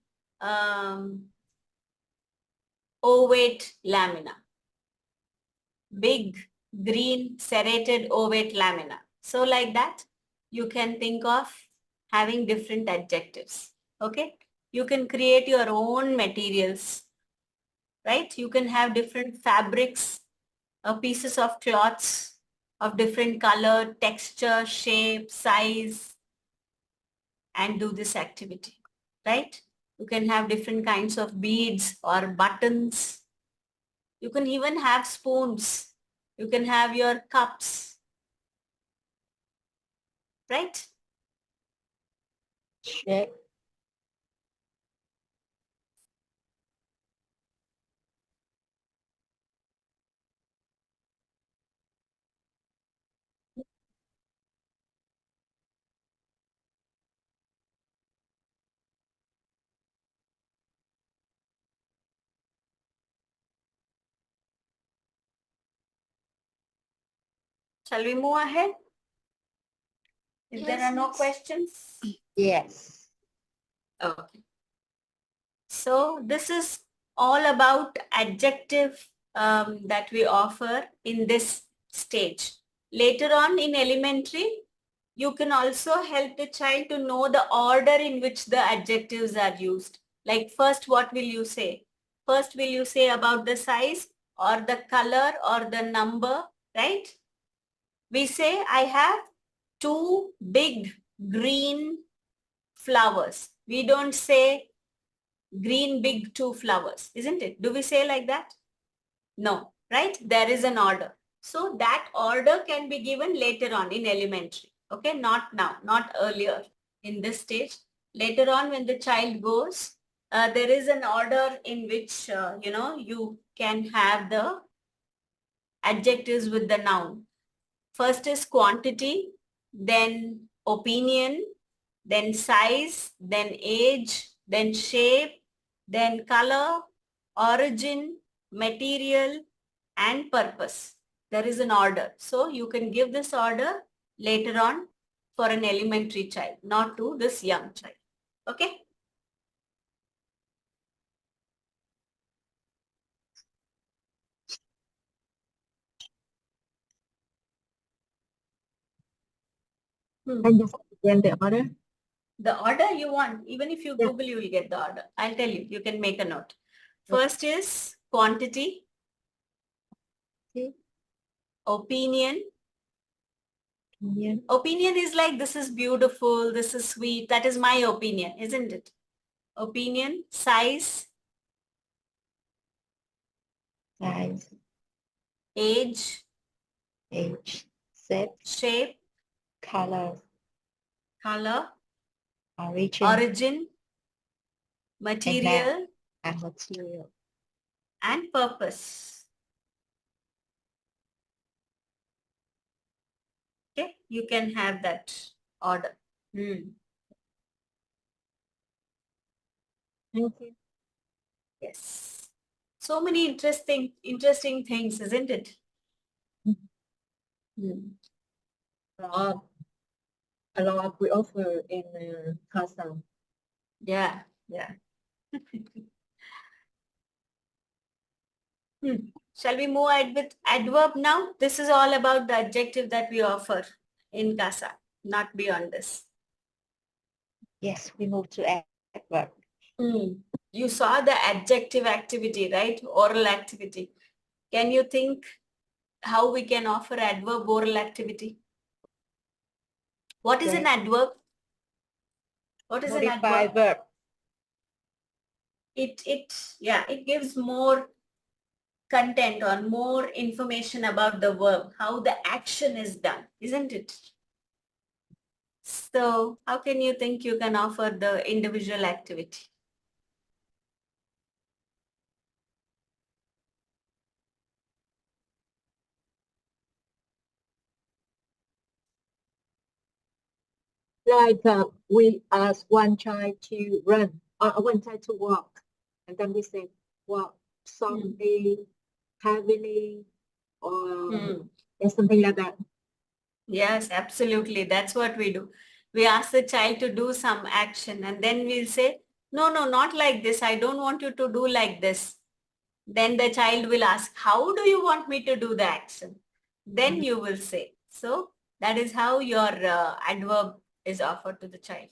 ovate lamina. Big, green, serrated ovate lamina. So like that, you can think of having different adjectives. Okay? You can create your own materials. Right? You can have different fabrics, pieces of cloths of different color, texture, shape, size, and do this activity, right? You can have different kinds of beads or buttons. You can even have spoons. You can have your cups, right? Check. Shall we move ahead? If there Yes, are no yes. questions. Yes. Okay. So this is all about adjective that we offer in this stage. Later on in elementary, you can also help the child to know the order in which the adjectives are used. Like first, what will you say? First, will you say about the size or the color or the number, right? We say, I have 2 big green flowers. We don't say green big 2 flowers, isn't it? Do we say like that? No, right? There is an order. So that order can be given later on in elementary. Okay, not now, not earlier in this stage. Later on when the child goes, there is an order in which, you can have the adjectives with the noun. First is quantity, then opinion, then size, then age, then shape, then color, origin, material, and purpose. There is an order. So you can give this order later on for an elementary child, not to this young child. Okay? And just again the order. The order you want, even if you Yeah. Google, you will get the order. I'll tell you, you can make a note. First is quantity, Okay. opinion. Opinion. Opinion is like, this is beautiful, this is sweet. That is my opinion, isn't it? Opinion, size, Size. age, Age. Shape. shape, Color. color, Origin. origin, material, And material. and purpose. Okay, you can have that order. Thank you. Yes. So many interesting things, isn't it? A lot we offer in CASA. Yeah, yeah. Shall we move ahead with adverb now? This is all about the adjective that we offer in CASA, not beyond this. Yes, we move to adverb. You saw the adjective activity, right? Oral activity. Can you think how we can offer adverb oral activity? What is an adverb? What is an Modify adverb? verb. It gives more content or more information about the verb, how the action is done, isn't it? So how can you think you can offer the individual activity? Like we ask one child to run, or one child to walk, and then we say walk softly, heavily, or something like that. Yes, absolutely. That's what we do. We ask the child to do some action and then we'll say, no, not like this. I don't want you to do like this. Then the child will ask, how do you want me to do the action? Then you will say. So that is how your adverb is offered to the child.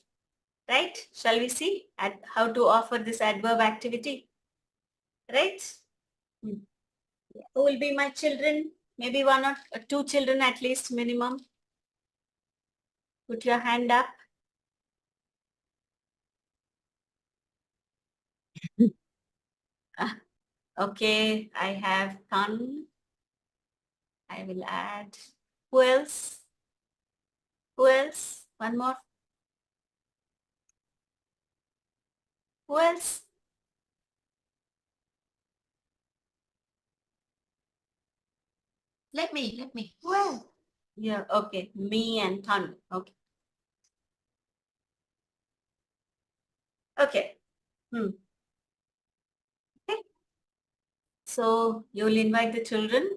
Right? Shall we see how to offer this adverb activity? Right? Who will be my children? Maybe one or two children at least minimum. Put your hand up. Okay, I have Tan. I will add. Who else? Who else? One more. Who else? Let me. Well, yeah, okay. Me and Tan. Okay. Okay. Okay. So you'll invite the children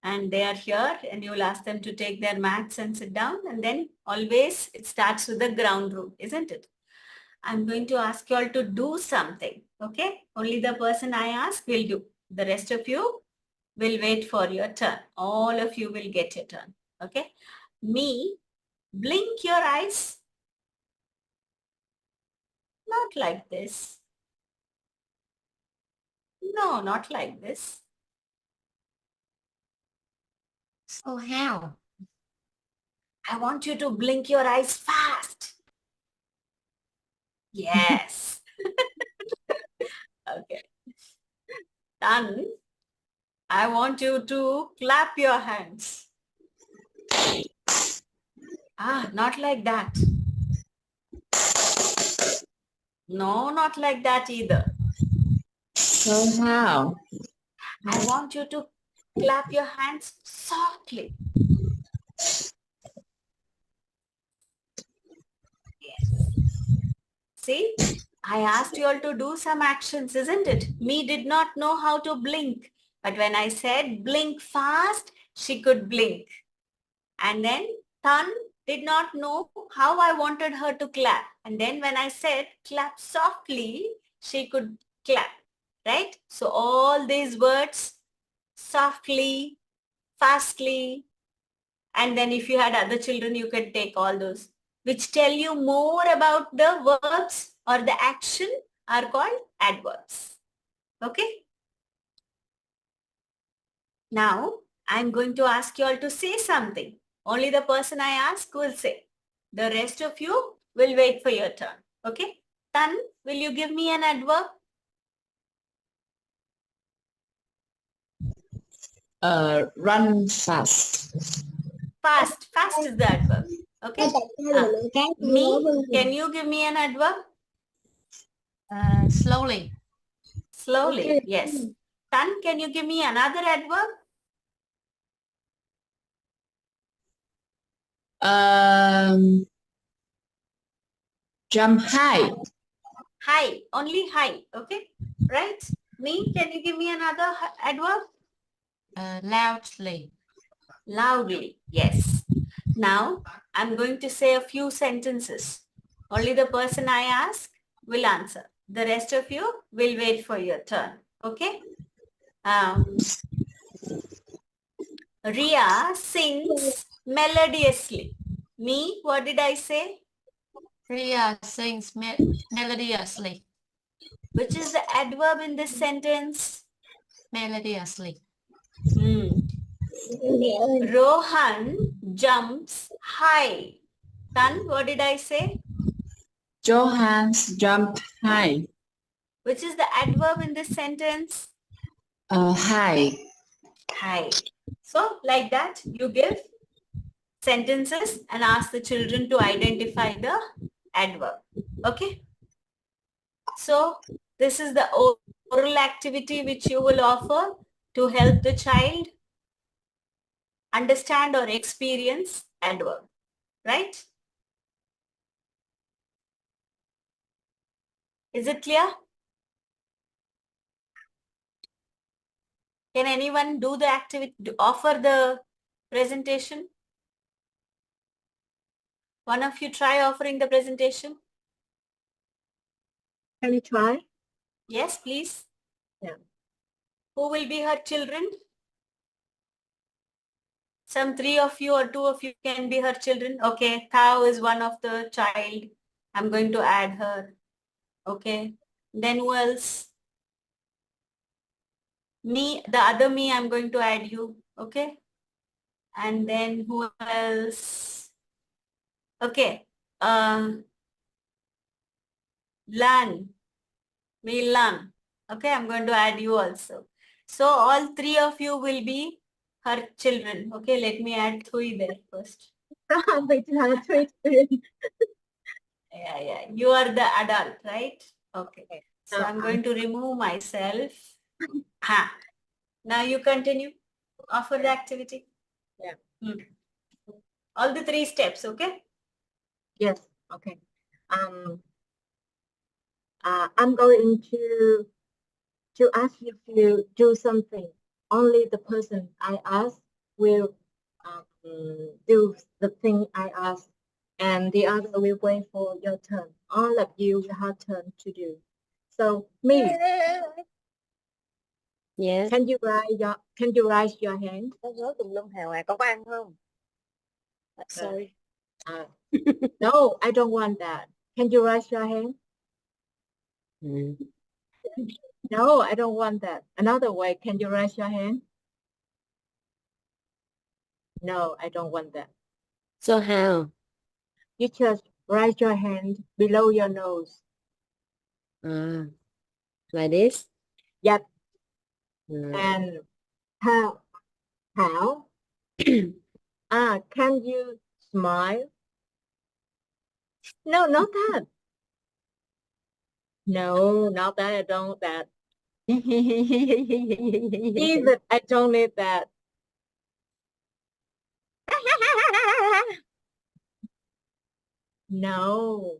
and they are here and you'll ask them to take their mats and sit down and then always it starts with the ground rule, isn't it? I'm going to ask you all to do something. Okay. Only the person I ask will do. The rest of you will wait for your turn. All of you will get your turn. Okay. Me, blink your eyes. Not like this. No, not like this. So how? I want you to blink your eyes fast. Yes. Okay. Done. I want you to clap your hands. Ah, not like that. No, not like that either. So how? I want you to clap your hands softly. Yes. See, I asked you all to do some actions, isn't it? Me did not know how to blink. But when I said blink fast, she could blink. And then Tan did not know how I wanted her to clap. And then when I said clap softly, she could clap, right? So all these words, softly, fastly, and then if you had other children, you could take all those, which tell you more about the verbs or the action are called adverbs. Okay? Now, I'm going to ask you all to say something. Only the person I ask will say. The rest of you will wait for your turn. Okay? Tan, will you give me an adverb? Run fast. Fast. Fast is the adverb. Okay? Me, can you give me an adverb? Slowly. Slowly. Yes. Tan, can you give me another adverb? Jump high. High. Only high. Okay? Right? Me, can you give me another adverb? Loudly. Loudly. Yes. Now, I'm going to say a few sentences. Only the person I ask will answer. The rest of you will wait for your turn. Okay? Ria sings melodiously. Me, what did I say? Priya sings melodiously. Which is the adverb in this sentence? Melodiously. Rohan jumps high. Tan, what did I say? Johannes jumped high. Which is the adverb in this sentence? High. High. So like that, you give sentences and ask the children to identify the adverb. Okay? So this is the oral activity which you will offer to help the child understand or experience adverb. Right? Is it clear? Can anyone do the activity, offer the presentation? One of you try offering the presentation. Can you try? Yes, please. Yeah. Who will be her children? Some 3 of you or 2 of you can be her children. Okay, Cow is one of the child. I'm going to add her. Okay. Then who else? Me, the other me, I'm going to add you. Okay. And then who else? Okay. Lan. Me Lan. Okay, I'm going to add you also. So all 3 of you will be her children. Okay, let me add Thui there first. Yeah. You are the adult, right? Okay. So I'm going to remove myself. Now you continue. Offer the activity. Yeah. All the 3 steps, okay? Yes. Okay. I'm going to ask you to do something. Only the person I ask will do the thing I ask, and the other will wait for your turn. All of you will have turn to do. So me, Yes. can you raise your hand? Có rớt tùm lum hè hoài, con có ăn không? Sorry. No, I don't want that. Can you raise your hand? No, I don't want that. Another way, can you raise your hand? No, I don't want that. So how? You just raise your hand below your nose. Like this. Yep. Mm. And how? Can you smile? No, not that. No, not that. I don't that. Even I don't need that. No,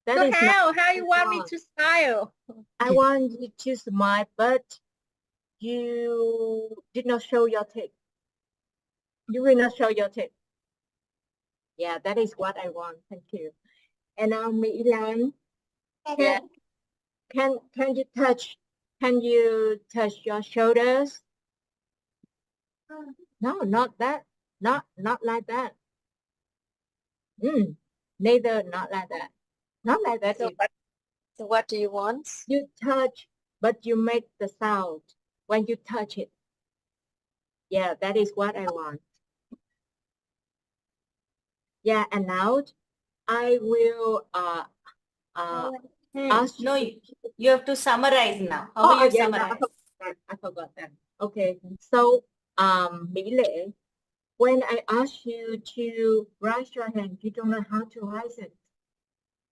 that So is not. how you want me wrong. to smile? I want you to smile, but you did not show your teeth. You will not show your teeth. Yeah, that is what I want. Thank you. And now, Mỹ Lan, Yeah. can you touch? Can you touch your shoulders? No, not that. Not like that. Neither not like that. Not like that. So what do you want? You touch, but you make the sound when you touch it. Yeah, that is what I want. Yeah, and now I will ask No, you. you have to summarize now. How will you Yeah, summarize? I forgot that. Okay, so Mỹ Lệ, when I ask you to raise your hand, you don't know how to raise it.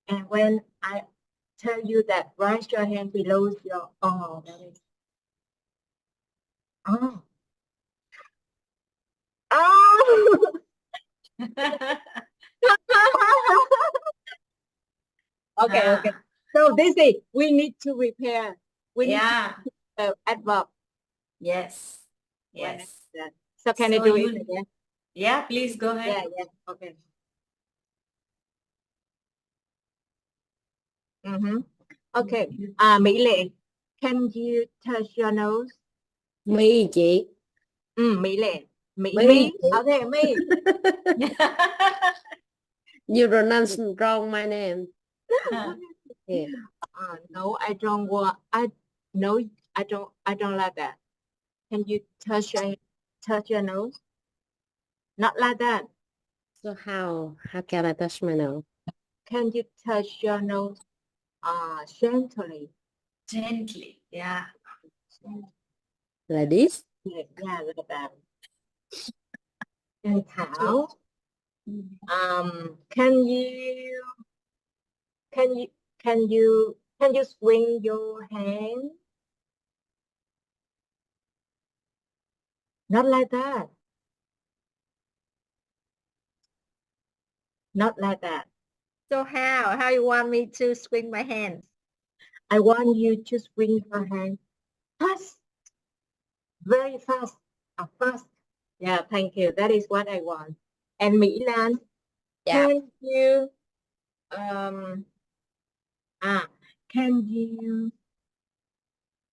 And when I tell you that raise your hand below your that is oh. Okay. So this is we need to repair. We need to adverb. Yes. When Yes. So can I So do you- it again? Yeah, please go ahead. Yeah. Okay. Okay. Mỹ Lệ, can you touch your nose? Me chị. Mỹ Lệ. Me. Me. Okay, me. You pronounce wrong my name. Yeah. No, I don't want. I don't like that. Can you touch your nose? Not like that. So how can I touch my nose? Can you touch your nose? Gently. Gently. Yeah. Like this? Yeah, like that. And Thảo, can you swing your hand? Not like that. Not like that. So how you want me to swing my hands? I want you to swing your hand fast, very fast, fast. Yeah, thank you. That is what I want. And Mỹ Lan, Yeah. can you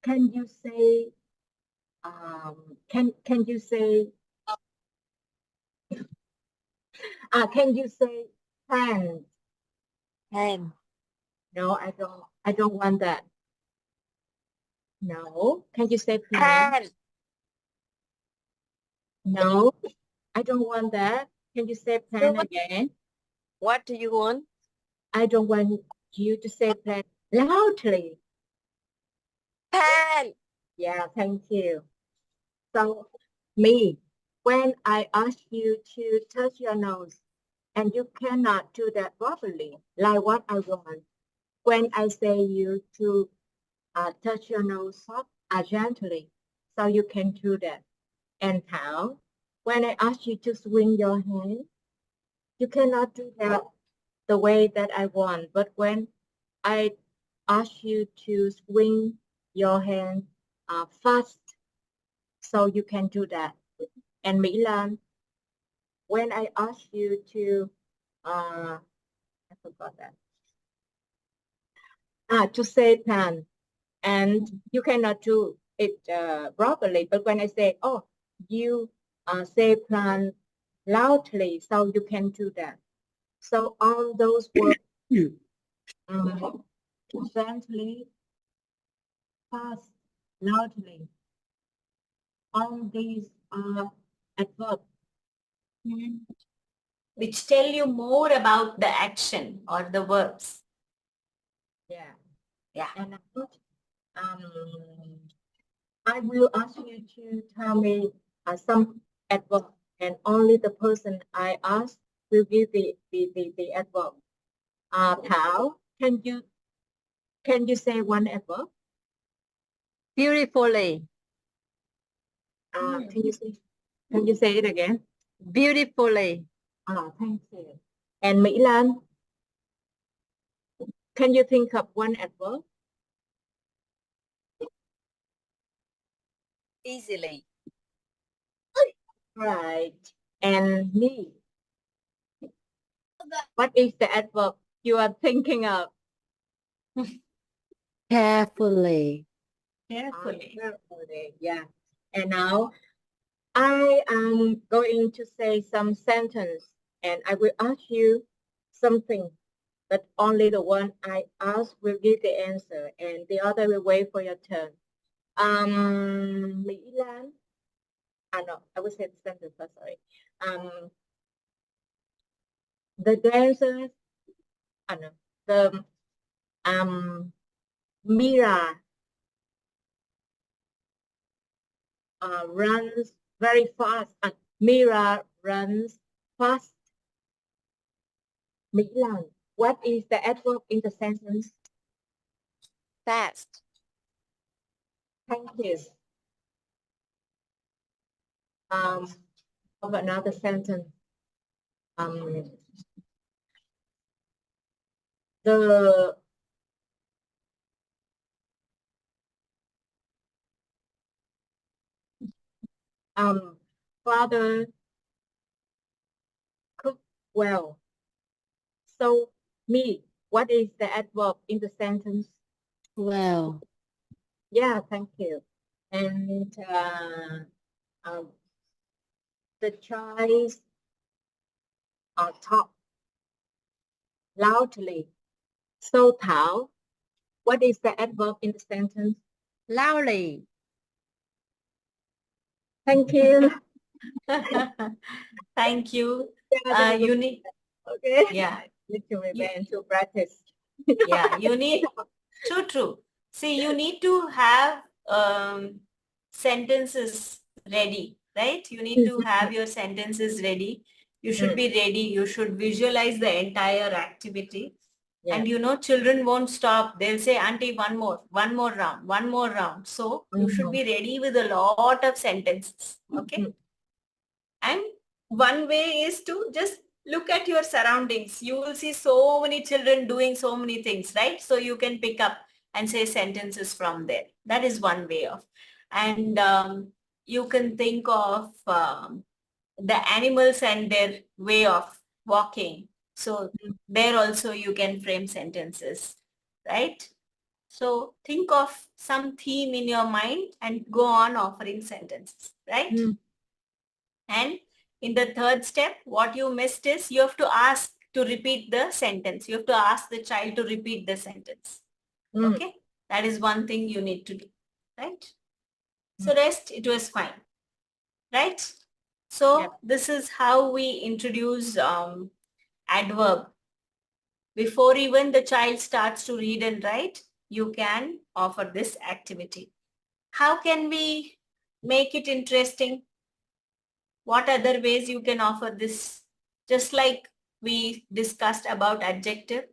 can you say can you say can you say hand? Hand. No, I don't want that. No, can you say plan? Hand. No, I don't want that. Can you say plan what- again? What do you want? I don't want you to say plan loudly. Hand. Yeah, thank you. So me, when I ask you to touch your nose and you cannot do that properly, like what I want. When I say you to touch your nose soft, gently, so you can do that. And how? When I ask you to swing your hand, you cannot do that the way that I want. But when I ask you to swing your hand fast, so you can do that. And Mỹ Lan, when I ask you to, I forgot that. To say plan, and you cannot do it properly. But when I say, oh, you say plan loudly, so you can do that. So all those words, gently, fast, loudly, all these are adverbs. Which tell you more about the action or the verbs. Yeah. Yeah. And I will ask you to tell me some adverb, and only the person I ask will give the adverb. Thảo, can you say one adverb? Beautifully. Can you say it again? Beautifully. Thank you. And Mỹ Lan, can you think of one adverb? Easily. Right. And me, what is the adverb you are thinking of? Carefully. Carefully. Carefully, yeah. And now I am going to say some sentence, and I will ask you something, but only the one I ask will give the answer, and the other will wait for your turn. Mỹ Lan. No, I will say the sentence first. Sorry. The dancers. No, the Mira runs very fast. Mira runs fast. Mỹ Lan, what is the adverb in the sentence? Fast. Thank you. Of another sentence. The father cook well. So me, what is the adverb in the sentence? Well. Yeah, thank you. And the child talk loudly. So Thảo, what is the adverb in the sentence? Loudly. Thank you. Thank you. Yeah, You need, okay. yeah, Need to remain to practice. yeah, you need, true. See, you need to have sentences ready, right? You need to have your sentences ready. You should be ready. You should visualize the entire activity. Yeah. And you know, children won't stop. They'll say, Auntie, one more round, one more round. So you should be ready with a lot of sentences. Okay. And one way is to just look at your surroundings. You will see so many children doing so many things, right? So you can pick up and say sentences from there. That is one way of. And you can think of the animals and their way of walking. So there also you can frame sentences, right? So think of some theme in your mind and go on offering sentences, right? And in the third step, what you missed is you have to ask to repeat the sentence. You have to ask the child to repeat the sentence. Okay? That is one thing you need to do, right? So rest, it was fine, right? So this is how we introduce adverb. Before even the child starts to read and write, you can offer this activity. How can we make it interesting? What other ways you can offer this? Just like we discussed about adjective,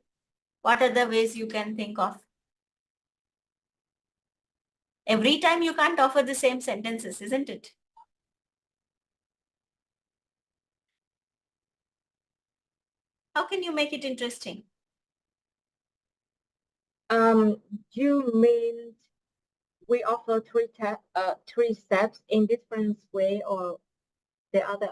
what other ways you can think of? Every time you can't offer the same sentences, isn't it? How can you make it interesting? You mean we offer three steps in different way, or the other?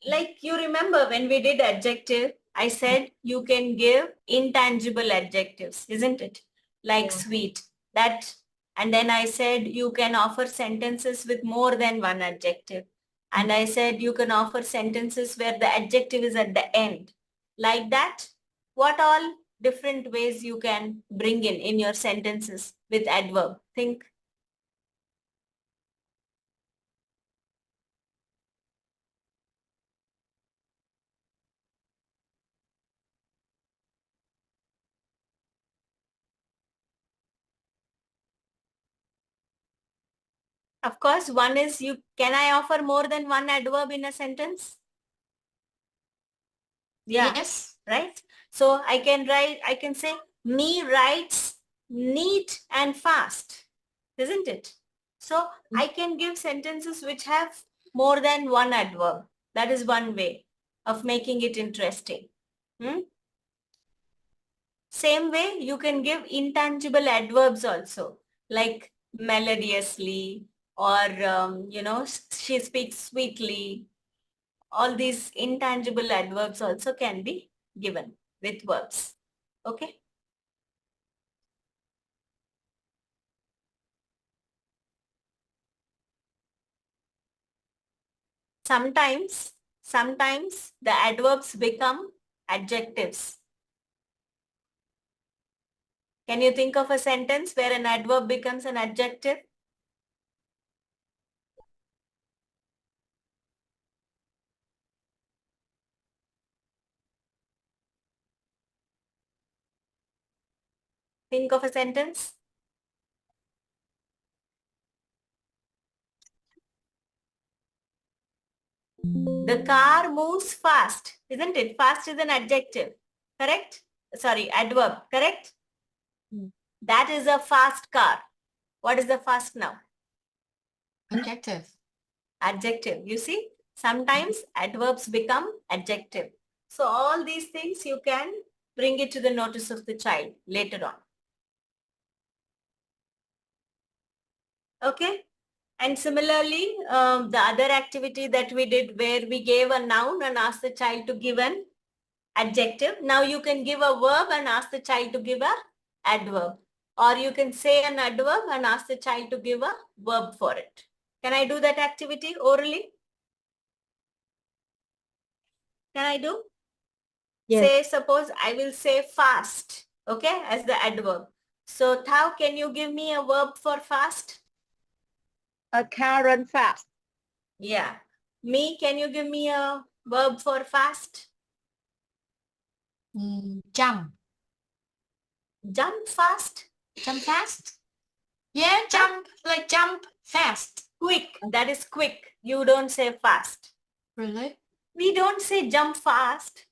Like you remember when we did adjective, I said you can give intangible adjectives, isn't it? Like sweet, that, and then I said you can offer sentences with more than one adjective. And I said you can offer sentences where the adjective is at the end. Like that, what all different ways you can bring in your sentences with adverb? Think. Of course, one is can I offer more than one adverb in a sentence? Yeah, Yes. right? So I can say me writes neat and fast, isn't it? So I can give sentences which have more than one adverb. That is one way of making it interesting. Same way, you can give intangible adverbs also, like melodiously or, she speaks sweetly. All these intangible adverbs also can be given with verbs. Okay. Sometimes the adverbs become adjectives. Can you think of a sentence where an adverb becomes an adjective? Think of a sentence. The car moves fast, isn't it? Fast is an adjective, correct? Sorry, adverb, correct? That is a fast car. What is the fast now? Adjective. Adjective. You see, sometimes adverbs become adjective. So all these things you can bring it to the notice of the child later on. Okay. And similarly, the other activity that we did where we gave a noun and asked the child to give an adjective. Now you can give a verb and ask the child to give a adverb. Or you can say an adverb and ask the child to give a verb for it. Can I do that activity orally? Can I do? Yes. Say, suppose I will say fast, okay, as the adverb. So Thao, can you give me a verb for fast? A car run fast. Yeah. Me, can you give me a verb for fast? Jump. Jump fast? Jump fast. Yeah, jump, like jump fast. Quick. That is quick. You don't say fast. Really? We don't say jump fast.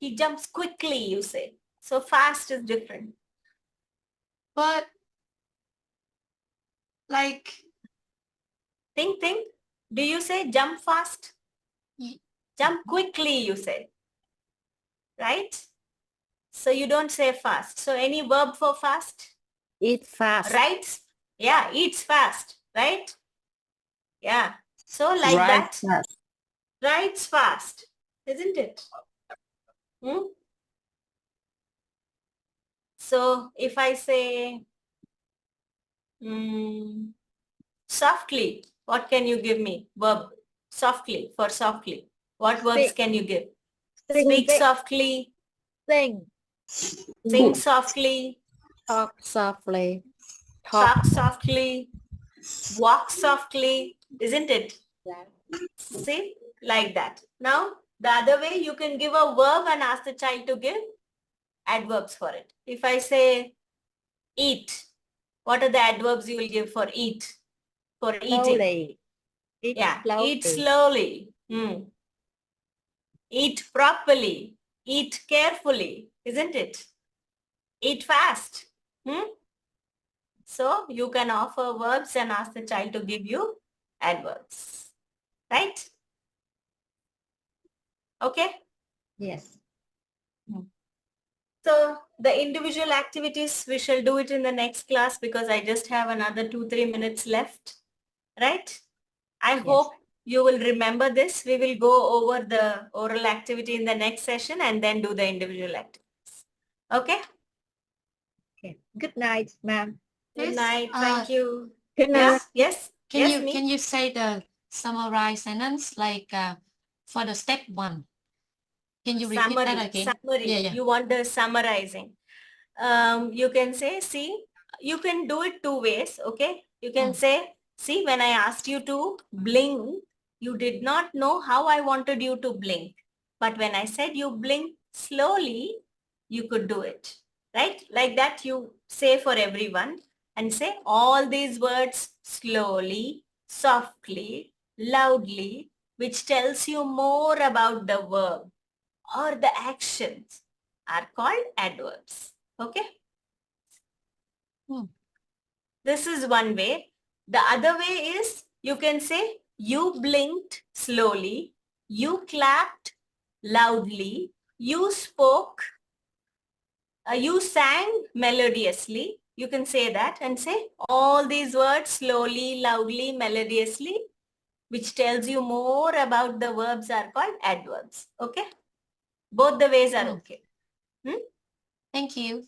He jumps quickly, you say. So fast is different. But like, Think. Do you say jump fast? Ye- Jump quickly, you say. Right? So you don't say fast. So any verb for fast? Eat fast. Right? Yeah, eats fast. Right? Yeah. So like Right that, fast. writes fast. Isn't it? So if I say softly, what can you give me? Verb. Softly, for softly. What verbs Speak. can you give? Sing. Speak softly, Sing. sing softly, Talk softly. talk softly, walk softly, isn't it? Yeah. See, like that. Now, the other way, you can give a verb and ask the child to give adverbs for it. If I say eat, what are the adverbs you will give for eat? For eating. Slowly. Eat Yeah, slowly. eat slowly. Eat properly. Eat carefully, isn't it? Eat fast. So you can offer verbs and ask the child to give you adverbs. Right? Okay. Yes. So the individual activities, we shall do it in the next class because I just have another 2-3 minutes left. Right? I hope you will remember this. We will go over the oral activity in the next session and then do the individual activities. Okay? Okay. Good night, ma'am. Good Yes, night. Thank you. Good night. Yes. Yes, me. can you say the summarized sentence like for the step 1? Can you repeat that again? Summary. Yeah. You want the summarizing. You can say, see, you can do it 2 ways. Okay. You can say, see, when I asked you to blink, you did not know how I wanted you to blink. But when I said you blink slowly, you could do it. Right? Like that you say for everyone and say all these words slowly, softly, loudly, which tells you more about the verb or the actions are called adverbs. Okay? Hmm. This is one way. The other way is you can say you blinked slowly, you clapped loudly, you spoke, you sang melodiously. You can say that and say all these words slowly, loudly, melodiously, which tells you more about the verbs are called adverbs. Okay? Both the ways are Hmm. okay. Thank you.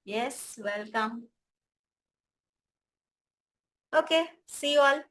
Yes, welcome. Okay, see you all.